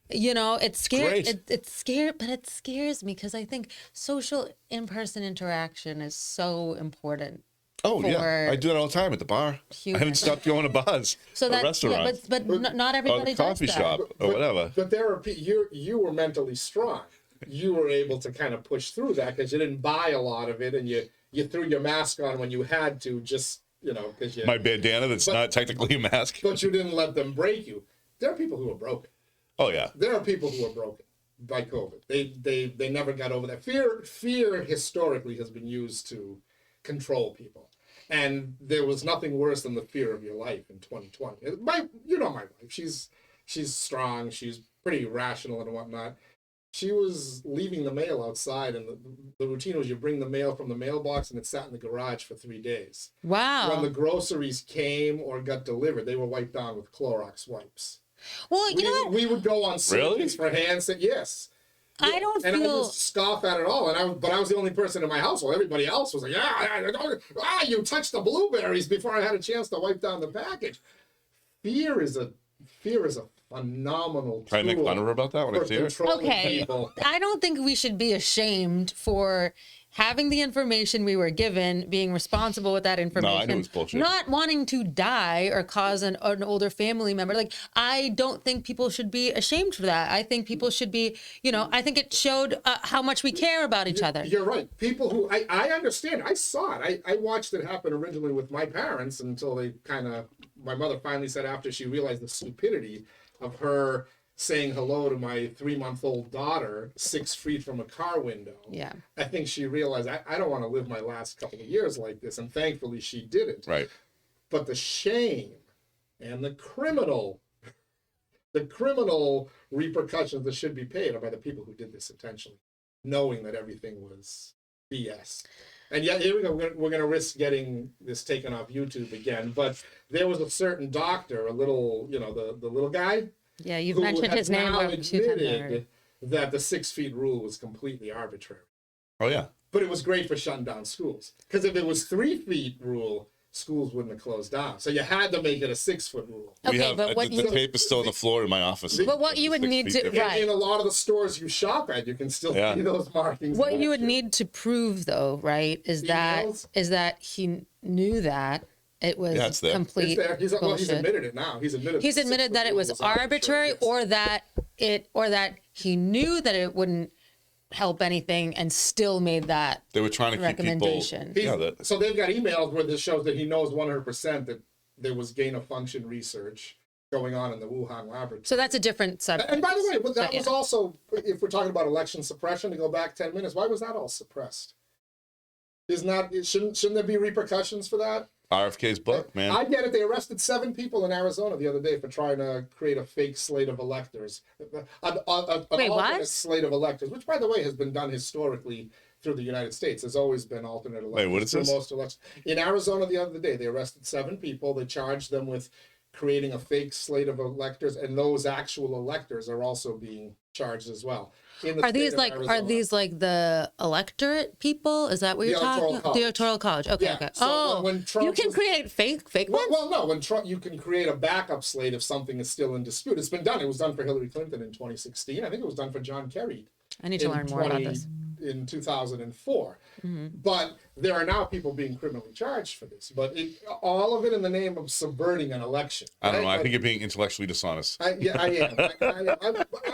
you know, it's scary. great. It's scary, but it scares me because I think social in-person interaction is so important. Oh yeah, For I do that all the time at the bar. I human- haven't stopped going to bars So or that, restaurants yeah, but not or everybody the coffee does that. shop or whatever. But there are you were mentally strong. You were able to kind of push through that because you didn't buy a lot of it, and you threw your mask on when you had to, just because you. My bandana that's not technically a mask. But you didn't let them break you. There are people who are broken. Oh yeah. There are people who are broken by COVID. They never got over that. Fear historically has been used to control people. And there was nothing worse than the fear of your life in 2020. My wife. She's strong. She's pretty rational and whatnot. She was leaving the mail outside, and the routine was you bring the mail from the mailbox, and it sat in the garage for 3 days. Wow. When the groceries came or got delivered, they were wiped down with Clorox wipes. Well, you know what? We would go on Really? surveys for hand sanitizer. Yes. I don't And I feel. used to scoff at it all, but I was the only person in my household. Everybody else was like, you touched the blueberries before I had a chance to wipe down the package. Fear is a phenomenal tool. Try to make fun of her about that when I for see her. controlling Okay, people. I don't think we should be ashamed for having the information we were given, being responsible with that information, it was bullshit. not wanting to die or cause an older family member. Like, I don't think people should be ashamed for that. I think people should be, I think it showed how much we care about each other. You're right. People who I understand. I saw it. I watched it happen originally with my parents until my mother finally said, after she realized the stupidity of her saying hello to my 3-month-old daughter 6 feet from a car window. Yeah. I think she realized I don't want to live my last couple of years like this, and thankfully she didn't. Right. But the shame and the criminal repercussions that should be paid are by the people who did this intentionally, knowing that everything was BS. And yet here we go. We're going to risk getting this taken off YouTube again. But there was a certain doctor, the little guy. Yeah, you've who mentioned has his name now a few times already. admitted that the 6 feet rule was completely arbitrary. Oh yeah. But it was great for shutting down schools. Because if it was 3 feet rule, schools wouldn't have closed down. So you had to make it a 6 foot rule. Okay, We have but what the you- tape is still on the floor in my office. But what you would 6 need feet to- difference. right. In a lot of the stores you shop at, you can still Yeah. see those markings. What you would need to prove, though, right, is Emails? that he knew that it was Yeah, it's there. complete It's there. He's bullshit. admitted it now. He's admitted That it was arbitrary, yes. or that he knew that it wouldn't help anything and still made that They were trying to keep people. recommendation. So they've got emails where this shows that he knows 100% that there was gain of function research going on in the Wuhan laboratory. So that's a different subject. And by the way, that Yeah. was also, if we're talking about election suppression, to go back 10 minutes, why was that all suppressed? Shouldn't there be repercussions for that? RFK's book, man. I get it. They arrested 7 people in Arizona the other day for trying to create a fake slate of electors. An alternate what? slate of electors, which, by the way, has been done historically through the United States. There's always been alternate electors. Wait, what is through this? most elections. In Arizona the other day, they arrested 7 people. They charged them with creating a fake slate of electors, and those actual electors are also being charged as well. In the Are state these of like Arizona. the electorate people? Is that what The you're talking Electoral about? College. The electoral college. Okay, Yeah, okay. so when Trump you can was- create fake ones. Well, no. When Trump, you can create a backup slate if something is still in dispute. It's been done. It was done for Hillary Clinton in 2016. I think it was done for John Kerry. I need to learn more about this. In 2004. Mm-hmm. But there are now people being criminally charged for this. But all of it in the name of subverting an election. I don't know. I right? think you're being intellectually dishonest. I am.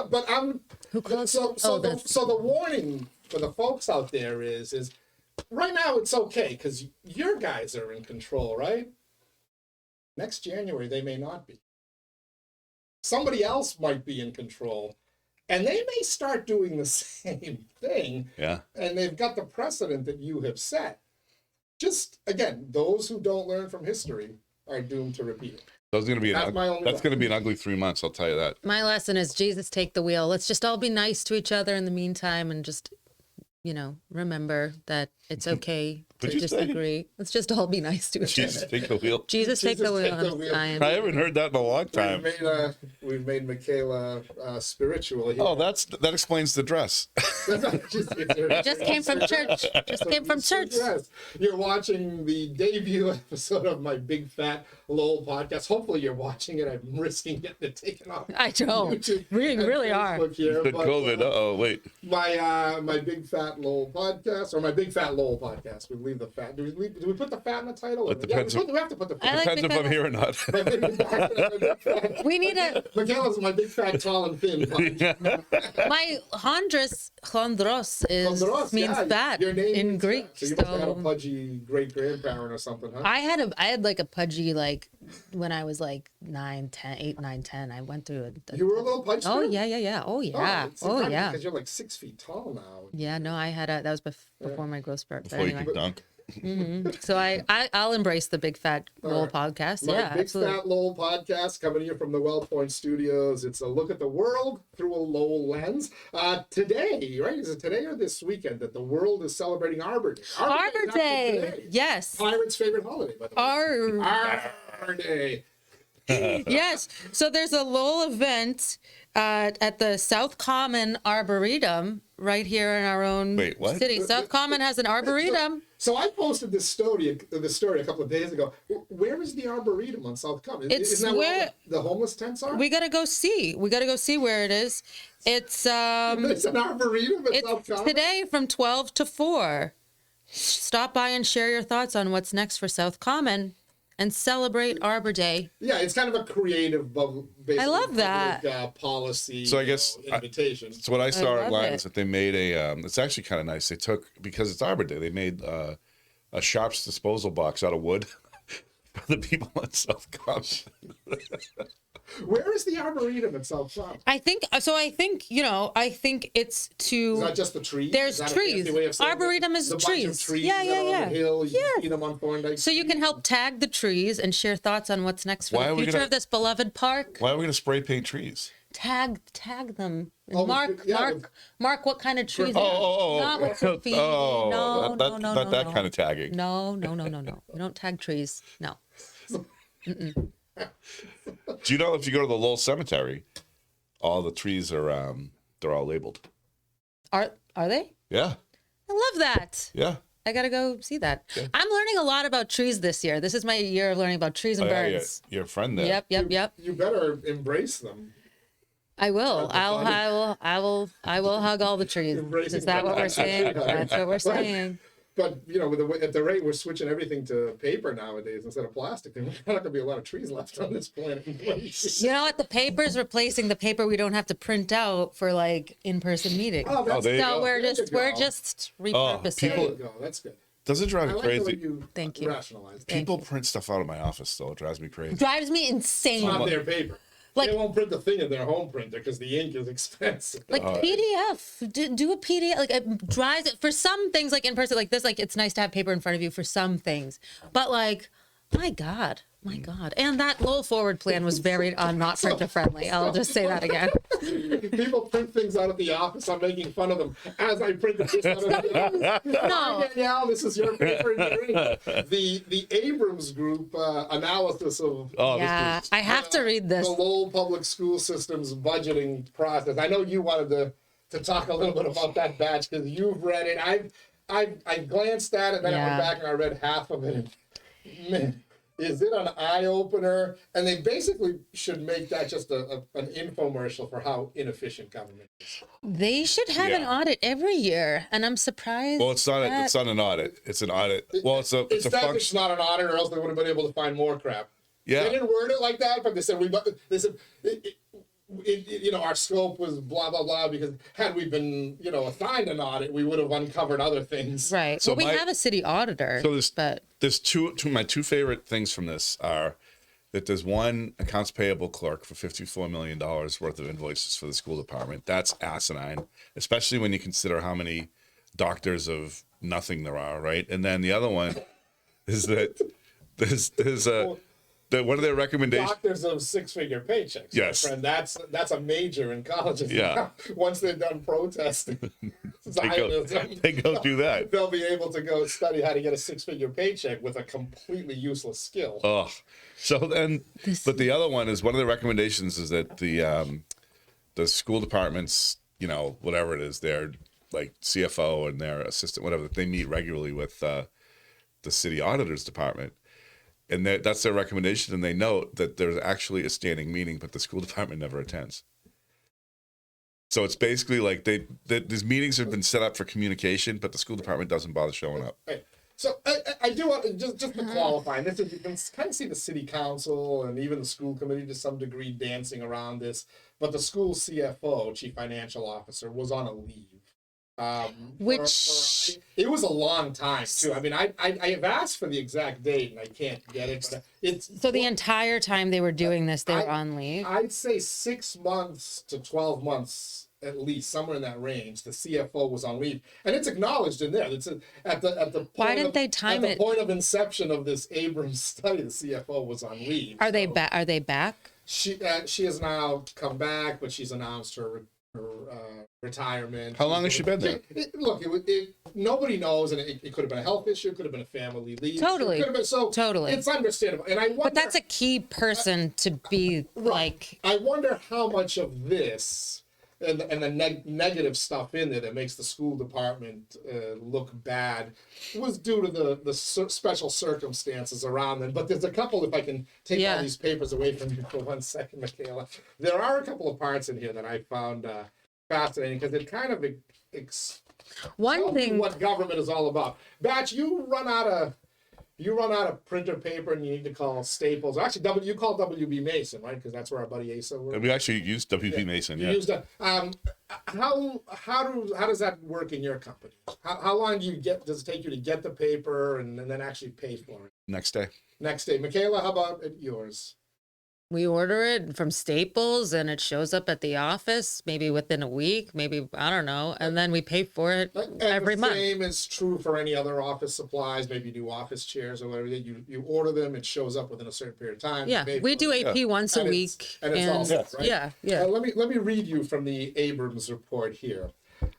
But I'm. Who closed? So that's- the warning for the folks out there is right now it's okay because your guys are in control, right? Next January they may not be. Somebody else might be in control, And they may start doing the same thing. Yeah. And they've got the precedent that you have set. Just, again, those who don't learn from history are doomed to repeat it. That's going to be That's my only that's going to be an lesson. ugly 3 months. I'll tell you that. My lesson is Jesus, take the wheel. Let's just all be nice to each other in the meantime and just, remember that it's okay to What'd you say? disagree. Let's just all be nice to each Jesus, other. take the wheel. Jesus, take the Jesus, wheel. take the wheel. I I haven't heard that in a long time. We've made Mikaela spiritual here. Oh, that explains the dress. just came from church. Just came from church. Yes. You're watching the debut episode of my Big Fat Lowell podcast. Hopefully you're watching it. I'm risking getting it taken off. I know. YouTube We and really are. Facebook here, The but, COVID. Oh, wait. my Big Fat Lowell podcast, or my Big Fat Lowell podcast. We leave the fat. Do we put the fat in the title? It depends we have to put the I fat. like Depends if Big I'm Fat- here or not. My big fat- We need a Michaela's my Big Fat Tall and Thin podcast. my Hondros Hondros, means yeah, fat your name in means Greek. fat. So you must have had a So pudgy great grandparent or something, huh? I had like a pudgy when I was like 8, 9, 10. I went through it. You were a little pudgy. Oh yeah. Oh yeah. Oh yeah. Because you're like 6 feet tall now. Yeah, no, I had that was before my growth spurt. But Before you anyway. can dunk. So I'll embrace the Big Fat Lowell right. podcast. My Yeah, Big absolutely. Fat Lowell podcast coming to you from the Well Point Studios. It's a look at the world through a Lowell lens. Today, right? Is it today or this weekend that the world is celebrating Arbor Day? Arbor is actually Day. today. Yes. Pirates' favorite holiday, by the way. Arbor Day. Yes. So there's a Lowell event at the South Common Arboretum right here in our own Wait, what? city. South Common has an arboretum. So I posted this story a couple of days ago. Where is the Arboretum on South Common? It's Isn't that where- where the homeless tents are? We gotta go see. We gotta go see where it is. It's It's an Arboretum at South it's Common? today from 12 to 4. Stop by and share your thoughts on what's next for South Common and celebrate Arbor Day. Yeah, it's kind of a creative, basically I love that. public, policy. So I guess invitation. So what I saw love online it. is that they made it's actually kind of nice. They took, because it's Arbor Day, they made a Sharps disposal box out of wood for the people in South Common. Where is the Arboretum at South Common? I think it's to Is that just the trees? There's Is that a trees. fancy way of saying it? Arboretum is The bunch of trees. trees Yeah, that yeah, are yeah. on the hill. You Yes. see them on Thorndike. so you can help tag the trees and share thoughts on what's next for Why the are we future gonna- of this beloved park. Why are we going to spray paint trees? Tag them. Oh, Mark, yeah, Mark, what kind of trees? Oh. Not with graffiti. Oh, no, that- no, no, not no, that no. kind of tagging. No. We don't tag trees. No. Do you know if you go to the Lowell Cemetery, all the trees are they're all labeled? Are they? Yeah, I love that. yeah. I gotta go see that. I'm learning a lot about trees this year. This is my year of learning about trees and Oh, yeah, birds. your friend there. Yep. You better embrace them. I will. I will hug all the trees. Embracing Is that what we're saying? That's what we're saying. But at the rate we're switching everything to paper nowadays instead of plastic, there's not going to be a lot of trees left on this planet. You know what? The paper's replacing the paper we don't have to print out for in-person meetings. Oh, that's, there you So go. we're There you just go. repurposing. There people- you go. That's good. Does it drive I you like the way crazy? you Thank you. rationalize. People print stuff out of my office, though. It drives me crazy. Drives me insane. Not their paper. Like- They won't print the thing in their home printer because the ink is expensive. PDF, do a PDF. It drives it for some things, in person, like this. It's nice to have paper in front of you for some things, but my God, and that Lowell Forward plan was very not printer friendly. I'll just say that again. People print things out at the office. I'm making fun of them as I print this out of the office. No. Danielle, this is your paper and your ink. The Abrams Group analysis of Oh, Yeah, this is, I have to read this. the Lowell Public School System's budgeting process. I know you wanted to talk a little bit about that batch because you've read it. I glanced at it, then I went Yeah. back and I read half of it. And, man, is it an eye opener? And they basically should make that just an infomercial for how inefficient government is. They should have an Yeah. audit every year, and I'm surprised. well, it's not. that- It's not an audit. It's an audit. Well, it's a It's function. not an audit, or else they would have been able to find more crap. They Yeah. didn't word it like that, but they said our scope was blah blah blah because had we been assigned an audit, we would have uncovered other things. Right. So well, we my- have a city auditor, So there's but my two favorite things from this are that there's one accounts payable clerk for $54 million worth of invoices for the school department. That's asinine, especially when you consider how many doctors of nothing there are, right? And then the other one is that there's one of their recommendations. Doctors of six-figure paychecks. Yes. My friend, that's a major in colleges. Yeah. Once they're done protesting, they go do that. They'll be able to go study how to get a six-figure paycheck with a completely useless skill. Oh, so then, but the other one is one of the recommendations is that the school departments, whatever it is, their like CFO and their assistant, whatever, they meet regularly with the city auditor's department. And that's their recommendation, and they note that there's actually a standing meeting, but the school department never attends. So it's basically like these meetings have been set up for communication, but the school department doesn't bother showing up. Right. So I do want just to qualify. This is, you can kind of see the city council and even the school committee to some degree dancing around this, but the school CFO, chief financial officer, was on a leave. It was a long time too. I mean, I have asked for the exact date and I can't get it. But so the entire time they were doing this, they were on leave. I'd say 6 months to 12 months at least, somewhere in that range. The CFO was on leave, and it's acknowledged in there. It's at the point. Why didn't they time it? At the point of inception of this Abrams study, the CFO was on leave. Are they back? Are they back? She has now come back, but she's announced her retirement. How long has she been there? Look, nobody knows, and it could have been a health issue, it could have been a family leave. Totally. It could have been, so totally. It's understandable, and I wonder. But that's a key person to be like. I wonder how much of this and the negative stuff in there that makes the school department look bad was due to the special circumstances around them. But there's a couple, if I can take all these papers away from you for 1 second, Mikaela. There are a couple of parts in here that I found fascinating because it kind of one thing what government is all about. Batch, you run out of printer paper and you need to call Staples. Actually, you call WB Mason, right? Because that's where our buddy Asa works. We actually used WB Mason. You used that. How does that work in your company? How long does it take you to get the paper and then actually pay for it? Next day. Mikaela, how about yours? we order it from Staples and it shows up at the office maybe within a week, maybe, I don't know, and then we pay for it every month. The same is true for any other office supplies, maybe new office chairs or whatever. You order them, it shows up within a certain period of time. Yeah, we do AP once a week. And it's all set, right? Yeah. Let me read you from the Abrams report here.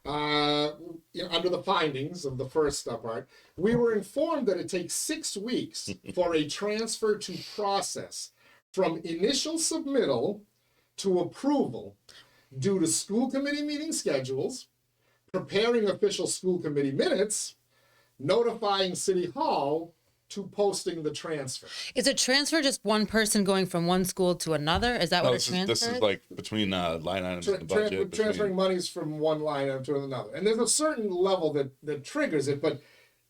Under the findings of the first part, we were informed that it takes 6 weeks for a transfer to process from initial submittal to approval due to school committee meeting schedules, preparing official school committee minutes, notifying City Hall, to posting the transfer. Is a transfer just one person going from one school to another? Is that what a transfer This is like between line items in the budget. Transferring monies from one line item to another. And there's a certain level that triggers it, but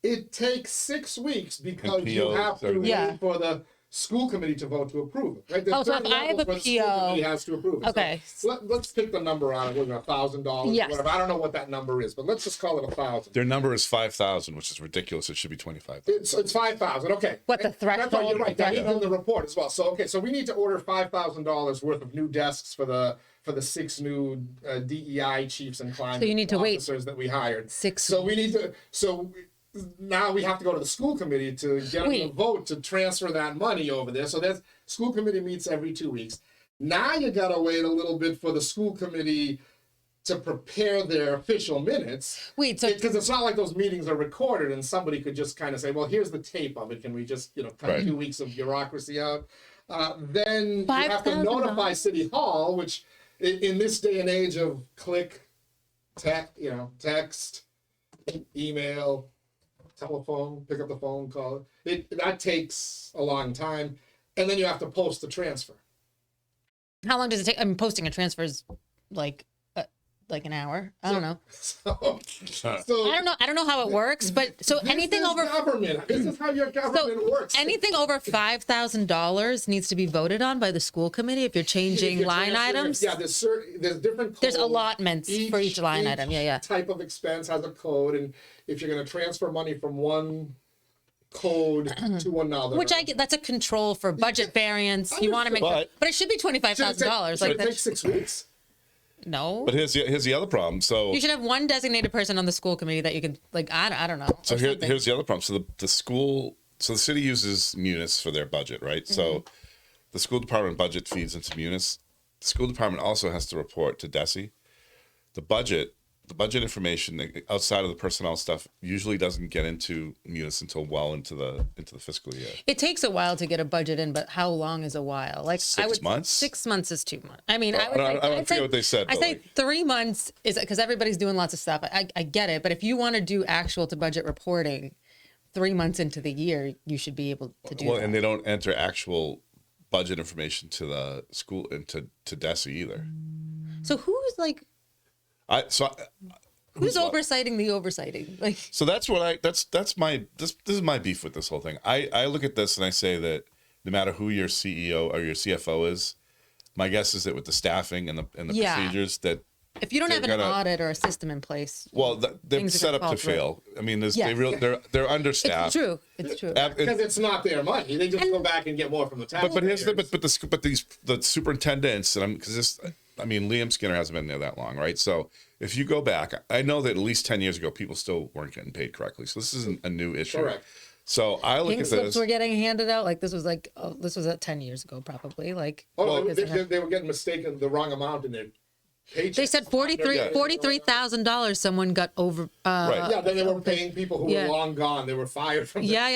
it takes 6 weeks because you have to wait for the school committee to vote to approve it. Right? So if I have a PO, the school committee has to approve it. Okay. So let's pick the number on it. What is it, $1,000? Yes. Whatever. I don't know what that number is, but let's just call it 1,000. Their number is 5,000, which is ridiculous. It should be 25,000. It's 5,000. Okay. What the threshold? That's right. You're right. That is in the report as well. So we need to order $5,000 worth of new desks for the 6 new DEI chiefs and climate officers that we hired. 6. So we need to. Now we have to go to the school committee to get them to vote to transfer that money over there. So that school committee meets every 2 weeks. Now you got to wait a little bit for the school committee to prepare their official minutes. Because it's not like those meetings are recorded and somebody could just kind of say, well, here's the tape of it. Can we just, cut 2 weeks of bureaucracy out? Then you have to notify City Hall, which in this day and age of text, email, telephone, pick up the phone, call it. That takes a long time, and then you have to post the transfer. How long does it take? I mean, posting a transfer is like an hour. I don't know. I don't know how it works, but anything over government. This is how your government works. Anything over $5,000 needs to be voted on by the school committee if you're changing line items. Yeah, there's different codes. There's allotments for each line item. Yeah. Type of expense has a code, and if you're going to transfer money from one code to another. Which I get, that's a control for budget variance. You want to make, But but it should be $25,000. Should Like it take that. 6 weeks? No. But here's the other problem. So You should have one designated person on the school committee that you can, like, I don't know. So or something. here's the other problem. So the school, so the city uses Munis for their budget, right? So the school department budget feeds into Munis. The school department also has to report to 𝑷𝒐𝒅𝒄𝒂�𝒕. The budget information outside of the personnel stuff usually doesn't get into Munis until well into the fiscal year. It takes a while to get a budget in, but how long is a while? Like 6 months? 6 months is too much. I mean, I don't forget what they said. I but say like, 3 months is because everybody's doing lots of stuff. I get it, but if you want to do actual to budget reporting 3 months into the year, you should be able to do that. and they don't enter actual budget information to the school and to ΔΕΣΗ either. So who's like who's oversighting the oversighting? Like, So that's what this is my beef with this whole thing. I look at this and I say that no matter who your CEO or your CFO is, my guess is that with the staffing and the Yeah. procedures that if you don't have an they're gonna- audit or a system in place, they're things are set gonna up to fall through. fail. I mean, Yes. they're understaffed. it's true. It's true. Because it's not their money. They just go back and get more from the taxpayers. But here's the superintendents and Liam Skinner hasn't been there that long, right? So if you go back, I know that at least 10 years ago, people still weren't getting paid correctly. So this isn't a new issue. Correct. So I look Pink at slips this. were getting handed out. Like this was at 10 years ago, probably. Like they were getting mistaken the wrong amount in their paycheck. they said $43,000. Someone got over. Right. Yeah, then they were paying people who Yeah. were long gone. They were fired from. Yeah.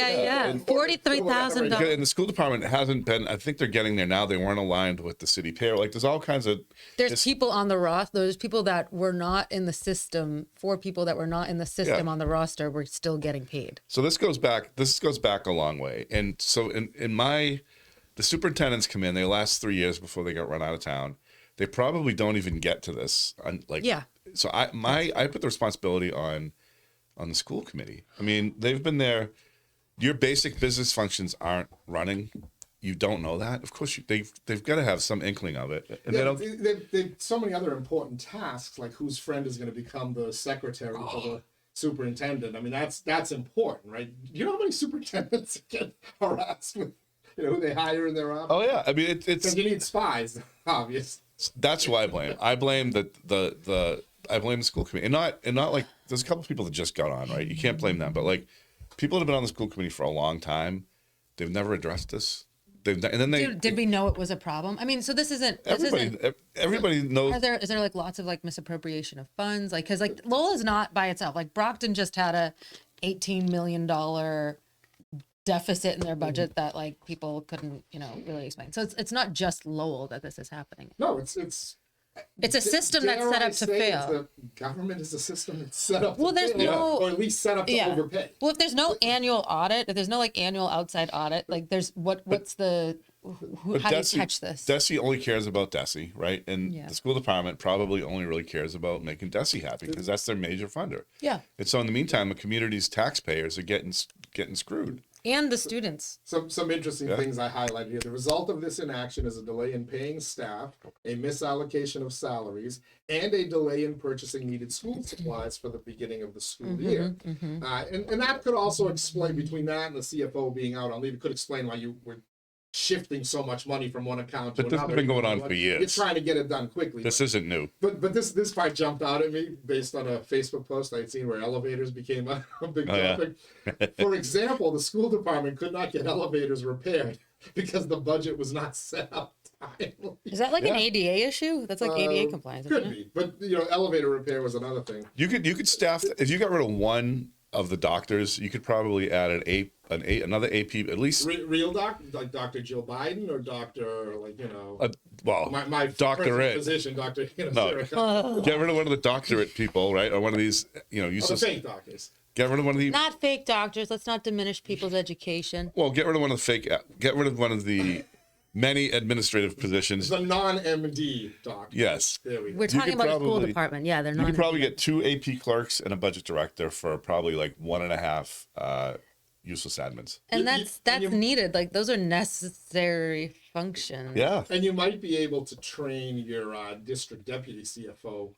And $43,000. And the school department hasn't been. I think they're getting there now. They weren't aligned with the city payroll. Like there's all kinds of. There's people on the roster. There's people that were not in the system. 4 people that were not in the system Yeah. on the roster were still getting paid. So this goes back. This goes back a long way. And so the superintendents come in. They last 3 years before they get run out of town. They probably don't even get to this. Yeah. So I put the responsibility on the school committee. I mean, they've been there. Your basic business functions aren't running. You don't know that. Of course, they've got to have some inkling of it. And they've so many other important tasks, like whose friend is going to become the secretary for the superintendent. I mean, that's important, right? You know how many superintendents get harassed with, who they hire in their office? Oh yeah, I mean it's Because you need spies, obviously. that's who I blame. I blame I blame the school committee, and not like there's a couple of people that just got on, right? You can't blame them, but like people that have been on the school committee for a long time, they've never addressed this. Did we know it was a problem? I mean, so this isn't. Everybody knows. Is there like lots of like misappropriation of funds? Like, because like Lowell is not by itself. Like Brockton just had a $18 million deficit in their budget that like people couldn't really explain. So it's not just Lowell that this is happening. No, it's a system that's set up to fail. The government is a system that's set up. Well, to there's fail, no, or at least set up to overpay. Well, if there's no annual audit, if there's no like annual outside audit, like there's what's the how do you catch this? ΔΕΣΗ only cares about ΔΕΣΗ, right? And the school department probably only really cares about making ΔΕΣΗ happy because that's their major funder. Yeah. And so in the meantime, the community's taxpayers are getting screwed. And the students. Some interesting things I highlighted here. The result of this inaction is a delay in paying staff, a misallocation of salaries, and a delay in purchasing needed school supplies for the beginning of the school year. And that could also explain, between that and the CFO being out on leave, it could explain why you were shifting so much money from one account to another. But this has been going on for years. You're trying to get it done quickly. This isn't new. But this part jumped out at me based on a Facebook post I'd seen where elevators became a big topic. For example, the school department could not get elevators repaired because the budget was not set up timely. Is that like an ADA issue? That's like ADA compliance. Could be, but elevator repair was another thing. You could staff if you got rid of one of the doctors, you could probably add another AP at least. Real doc, like Dr. Jill Biden or Dr. my doctorate physician, Dr. No. Get rid of one of the doctorate people, right? Or one of these, the fake doctors. Get rid of one of the not fake doctors. Let's not diminish people's education. Well, get rid of one of the fake. Get rid of one of the many administrative positions. The non-MD doctor. Yes. There we go. We're talking about the school department. Yeah, they're not. You could probably get 2 AP clerks and a budget director for probably like 1.5 useless admins. And that's needed. Like those are necessary functions. Yeah. And you might be able to train your district deputy CFO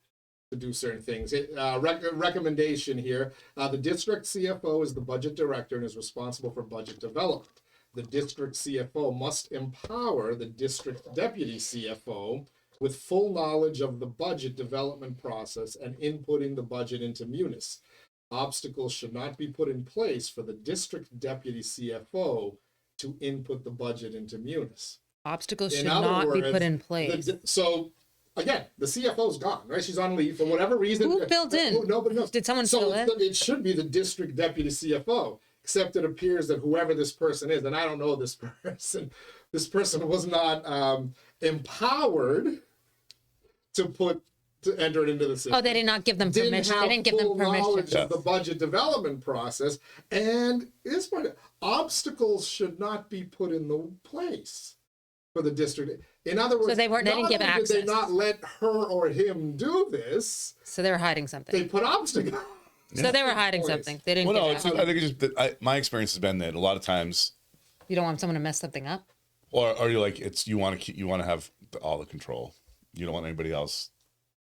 to do certain things. Recommendation here, the district CFO is the budget director and is responsible for budget development. The district CFO must empower the district deputy CFO with full knowledge of the budget development process and inputting the budget into Munis. Obstacles should not be put in place for the district deputy CFO to input the budget into Munis. Obstacles should not be put in place. So again, the CFO's gone, right? She's on leave for whatever reason. Who filled in? Nobody knows. Did someone fill in? It should be the district deputy CFO, except it appears that whoever this person is, and I don't know this person was not empowered to enter it into the system. Oh, they did not give them permission. They didn't give them permission. Knowledge of the budget development process, and this part, obstacles should not be put in the place for the district. In other words, So they didn't give access. Did they not let her or him do this? So they were hiding something. They put obstacles. So they were hiding something. They didn't. Well, no, give access. I think it's just my experience has been that a lot of times, You don't want someone to mess something up. or you're like you want to have all the control. You don't want anybody else.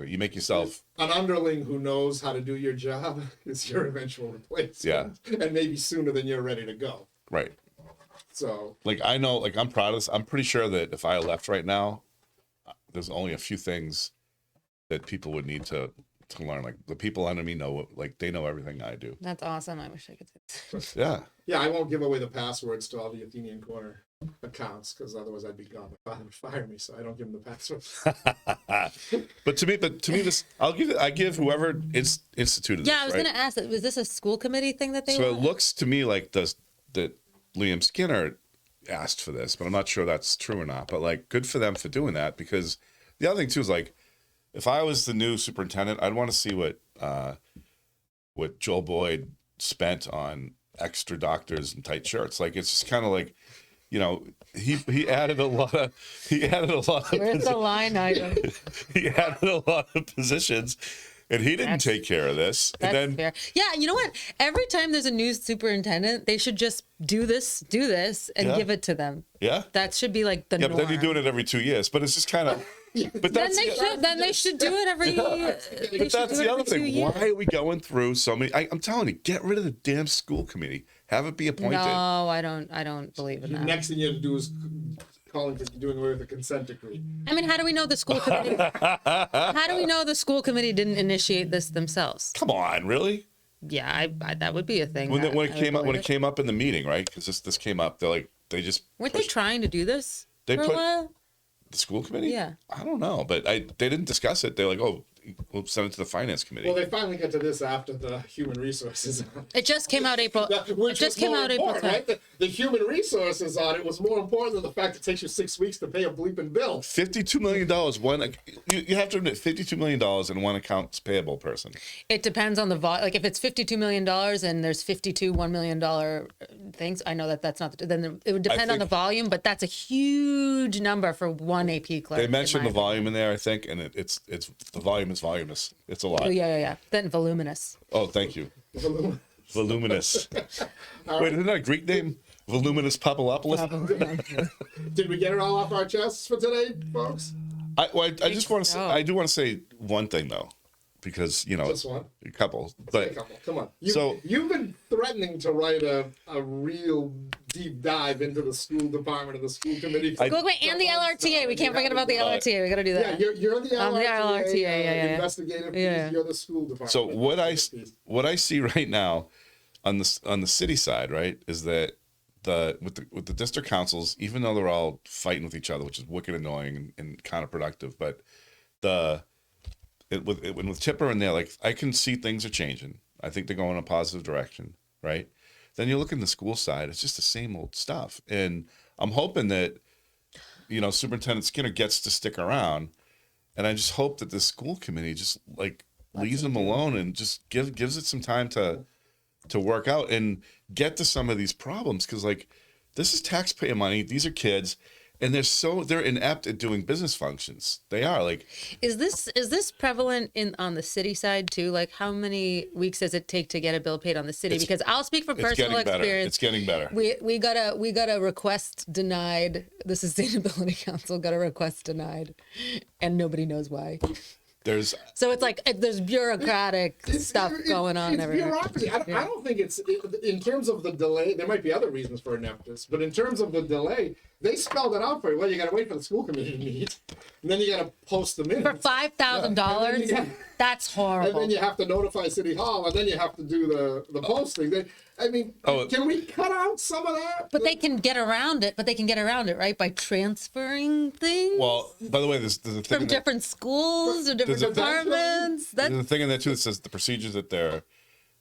You make yourself An underling who knows how to do your job is your eventual replacement. Yeah, and maybe sooner than you're ready to go. Right. So, like, I know, like, I'm proud of this. I'm pretty sure that if I left right now, there's only a few things that people would need to learn. Like, the people under me know, like, they know everything I do. That's awesome. I wish I could say that. Yeah. Yeah, I won't give away the passwords to all the Athenian Corner accounts because otherwise I'd be gone. My father would fire me, so I don't give them the passwords. But to me, this I give whoever instituted this. Yeah, I was right? going to ask. Was this a school committee thing that they? So want? it looks to me like that Liam Skinner asked for this, but I'm not sure that's true or not. But like, good for them for doing that, because the other thing too is like, if I was the new superintendent, I'd want to see what Joel Boyd spent on extra doctors and tight shirts. Like, it's just kind of like, you know, he added a lot of Where's the line item? he added a lot of positions, and he didn't take care of this. That's And then fair. Yeah, you know what? Every time there's a new superintendent, they should just do this, and Yeah. give it to them. yeah, That should be like the yeah, norm. but then you're doing it every 2 years. But it's just kind of. But Then they should do it every. But that's the other thing. Why are we going through so many? I'm telling you, get rid of the damn school committee. Have it be appointed. No, I don't believe in The that. next thing you have to do is doing away with the consent decree. I mean, how do we know the school committee? How do we know the school committee didn't initiate this themselves? Come on, really? Yeah, I that would be a thing. When that it I came would up when believe it came up in the meeting, right? Because this came up, they just Weren't they trying to do this They for a put- while? the school committee. Yeah. I don't know, but they didn't discuss it. They're like, oh, we'll send it to the finance committee. Well, they finally get to this after the human resources. It just came out April. Which It just was came more out April important, 10th. right? The human resources audit was more important than the fact it takes you 6 weeks to pay a bleeping bill. $52 million. You have to admit, $52 million in one accounts payable person. It depends on the like if it's $52 million and there's 52 $1 million things. I know that's not. Then it would depend on the think- volume, but that's a huge number for one AP clerk. They mentioned the in my volume in there, I think, and it's the volume is voluminous. It's a lot. opinion. Yeah. Then voluminous. Oh, thank you. Voluminous. Wait, isn't that a Greek name? Voluminous Papalopoulos? Did we get it all off our chests for today, folks? I just want to say, so. I do want to say one thing though, because Just one? a couple, Say a but couple. Come on. So- You've been threatening to write a real deep dive into the school department and the school committee. Go away, and the LRTA. We can't forget about the LRTA. We got to do Yeah, that. you're the LRTA, I'm the LRTA, yeah. investigative piece. Yeah. You're the school department. so what piece. I see right now on the city side, right, is that with the district councils, even though they're all fighting with each other, which is wicked annoying and counterproductive, but with Chipper in there, like, I can see things are changing. I think they're going in a positive direction, right? Then you look in the school side, it's just the same old stuff. And I'm hoping that, Superintendent Skinner gets to stick around. And I just hope that the school committee just like leaves him alone and just gives it some time to work out and get to some of these problems. Cause like, this is taxpayer money. These are kids. And they're inept at doing business functions. They are like. Is this prevalent on the city side too? Like, how many weeks does it take to get a bill paid on the city? Because I'll speak from personal experience. It's getting better. We got a request denied. The Sustainability Council got a request denied, and nobody knows why. So it's like there's bureaucratic stuff going on it's everywhere. bureaucracy. I don't think it's in terms of the delay. There might be other reasons for ineptness, but in terms of the delay, they spelled it out for you. Well, you got to wait for the school committee to meet, and then you got to post the minutes For $5,000, that's horrible. and then you have to notify City Hall, and then you have to do the posting. Can we cut out some of that? But they can get around it. Right, by transferring things. Well, by the way, there's a thing from different schools or different departments. There's a thing in there too that says the procedures that they're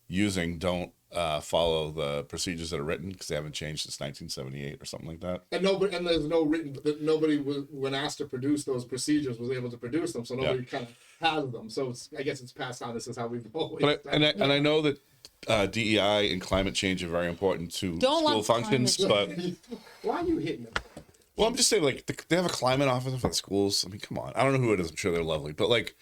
using don't follow the procedures that are written because they haven't changed since 1978 or something like that. And there's no written that nobody was, when asked to produce those procedures, was able to produce them. So nobody kind of has them. So I guess it's passed on. This is how we've always. But I know that DEI and climate change are very important to school functions. But why are you hitting them? well, I'm just saying, like they have a climate officer for the schools. I mean, come on. I don't know who it is. I'm sure they're lovely, but like,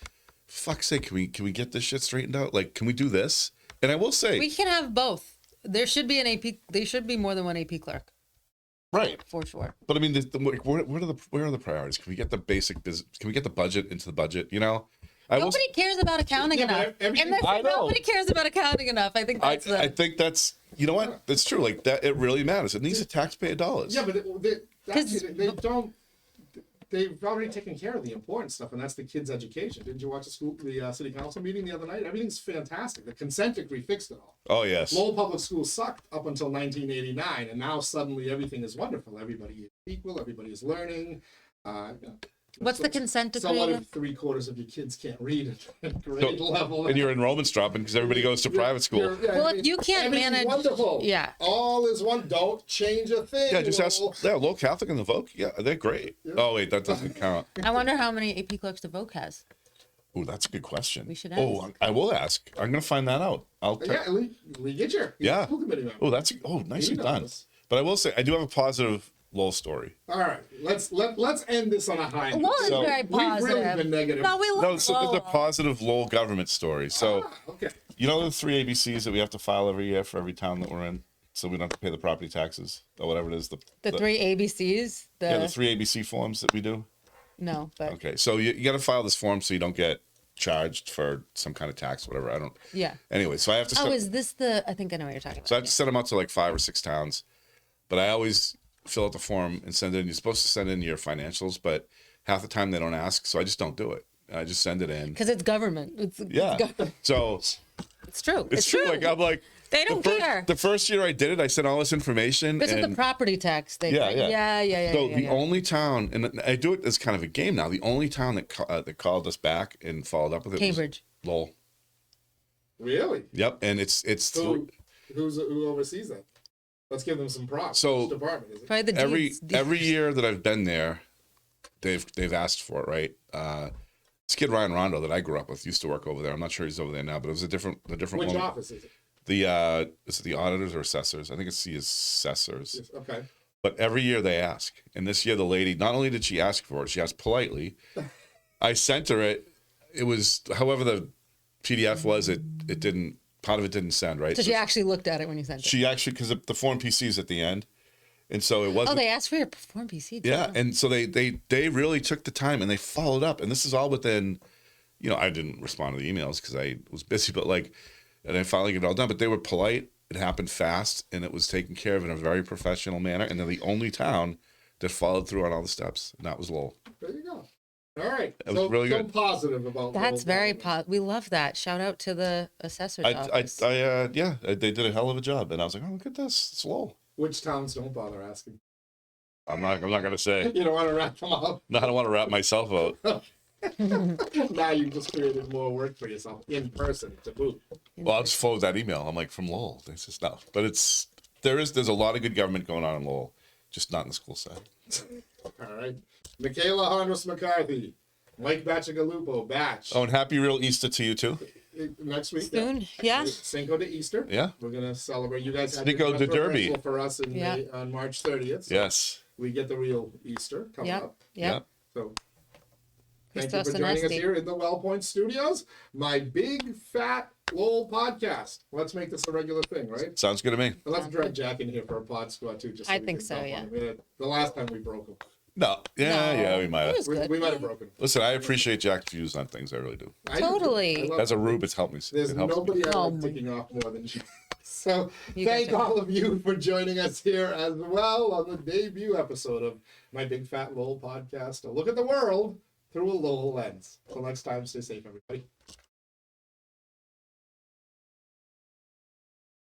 fuck's sake, can we get this shit straightened out? Like, can we do this? And I will say, we can have both. There should be an AP. There should be more than one AP clerk. Right. For sure. But I mean, where are the priorities? Can we get the basic business? Can we get the budget into the budget? You know, Nobody cares about accounting enough. I know. Nobody cares about accounting enough. I think that's I think that's, you know what? That's true. Like that, it really matters. It needs the taxpayer dollars. Yeah, but they don't. They've already taken care of the important stuff, and that's the kids' education. Didn't you watch the city council meeting the other night? Everything's fantastic. The consent decree fixed it all. Oh yes. Lowell Public Schools sucked up until 1989, and now suddenly everything is wonderful. Everybody is equal. Everybody is learning. What's the consent decree? So what if 3/4 of your kids can't read at grade level? And your enrollment's dropping because everybody goes to private school. Well, if you can't manage, wonderful. Yeah. All is one. Don't change a thing. Yeah, just ask. Lowell. Yeah, Lowell Catholic and the Voc. Yeah, they're great. Yeah. Oh wait, that doesn't count. I wonder how many AP clerks the Voc has. Oh, that's a good question. We should ask. Oh, I will ask. I'm gonna find that out. We get your school committee member. Oh, nicely done. knows. But I will say, I do have a positive Lowell story. All right, let's end this on a high note. Lowell is So, very positive. We've really been negative. No, we love No, so there's Lowell. a positive Lowell government story. So, Okay. you know the 3 ABCs that we have to file every year for every town that we're in, so we don't have to pay the property taxes or whatever it is. The 3 ABCs. The 3 ABC forms that we do. No, but Okay, so you got to file this form so you don't get charged for some kind of tax, whatever. I don't. yeah. Anyway, so I have to. Oh, is this the? I think I know what you're talking about. So I have to send them out to like 5 or 6 towns, but I always fill out the form and send it in. You're supposed to send in your financials, but half the time they don't ask, so I just don't do it. I just send it in. Because it's government. It's government. So It's true. it's true. Like I'm like They don't care. The first year I did it, I sent all this information. This is and the property tax thing. Yeah, right? yeah. So the yeah. only town, and I do it as kind of a game now. The only town that called us back and followed up with it Cambridge. was Lowell. Really? Yep, and it's Who oversees that? Let's give them some props. So, which department is it? Probably the every year that I've been there, they've asked for it, right? This kid Ryan Rondo that I grew up with used to work over there. I'm not sure he's over there now, but it was a different Which woman. office is it? Is it the auditors or assessors? I think it's the assessors. Yes, okay. But every year they ask, and this year the lady, not only did she ask for it, she asked politely. I sent her it. It was, however the PDF was, it didn't. Part of it didn't send, right? So she actually looked at it when you sent it. She actually, because the Form PC is at the end, and so it wasn't. Oh, they asked for your Form PC. Yeah, and so they really took the time and they followed up, and this is all within, I didn't respond to the emails because I was busy, but and I finally get it all done. But they were polite. It happened fast, and it was taken care of in a very professional manner. And they're the only town that followed through on all the steps, and that was Lowell. There you go. All right. It was really good. Positive about That's Lowell very Government. positive. We love that. Shout out to the assessor's office. They did a hell of a job, and I was like, oh, look at this, it's Lowell. Which towns don't bother asking? I'm not gonna say. You don't want to wrap them up. No, I don't want to wrap myself out. Now you just created more work for yourself in person to boot. Well, I'll just forward that email. I'm like, from Lowell. They says no, but there's a lot of good government going on in Lowell, just not in the school side. All right. Mikaela Hondros-McCarthy, Mike Batchagalupo, Batch. Oh, and happy real Easter to you too. Next week. Soon, yeah. Cinco de Easter. Yeah. We're gonna celebrate. You guys had Cinco your de dress Derby. rehearsal for us on March 30th. So Yes. we get the real Easter coming up. Yep. So thank you Christos for joining us Anesti. here in the Well Point Studios. My big fat Lowell podcast. Let's make this a regular thing, right? Sounds good to me. And let's drag Jack in here for a pod squad too. Just I we think can so, dump yeah. on him. The last time we broke him. No, yeah, we might It have. was good. We might have broken. Listen, I appreciate Jack's views on things. I really do. I do. Totally. I love As a it. rube, it's helped me. There's It helps me. nobody Oh else my- taking off more than you. So You thank gotcha. all of you for joining us here as well on the debut episode of my Big Fat Lowell podcast. A look at the world through a Lowell lens. Till next time, stay safe, everybody.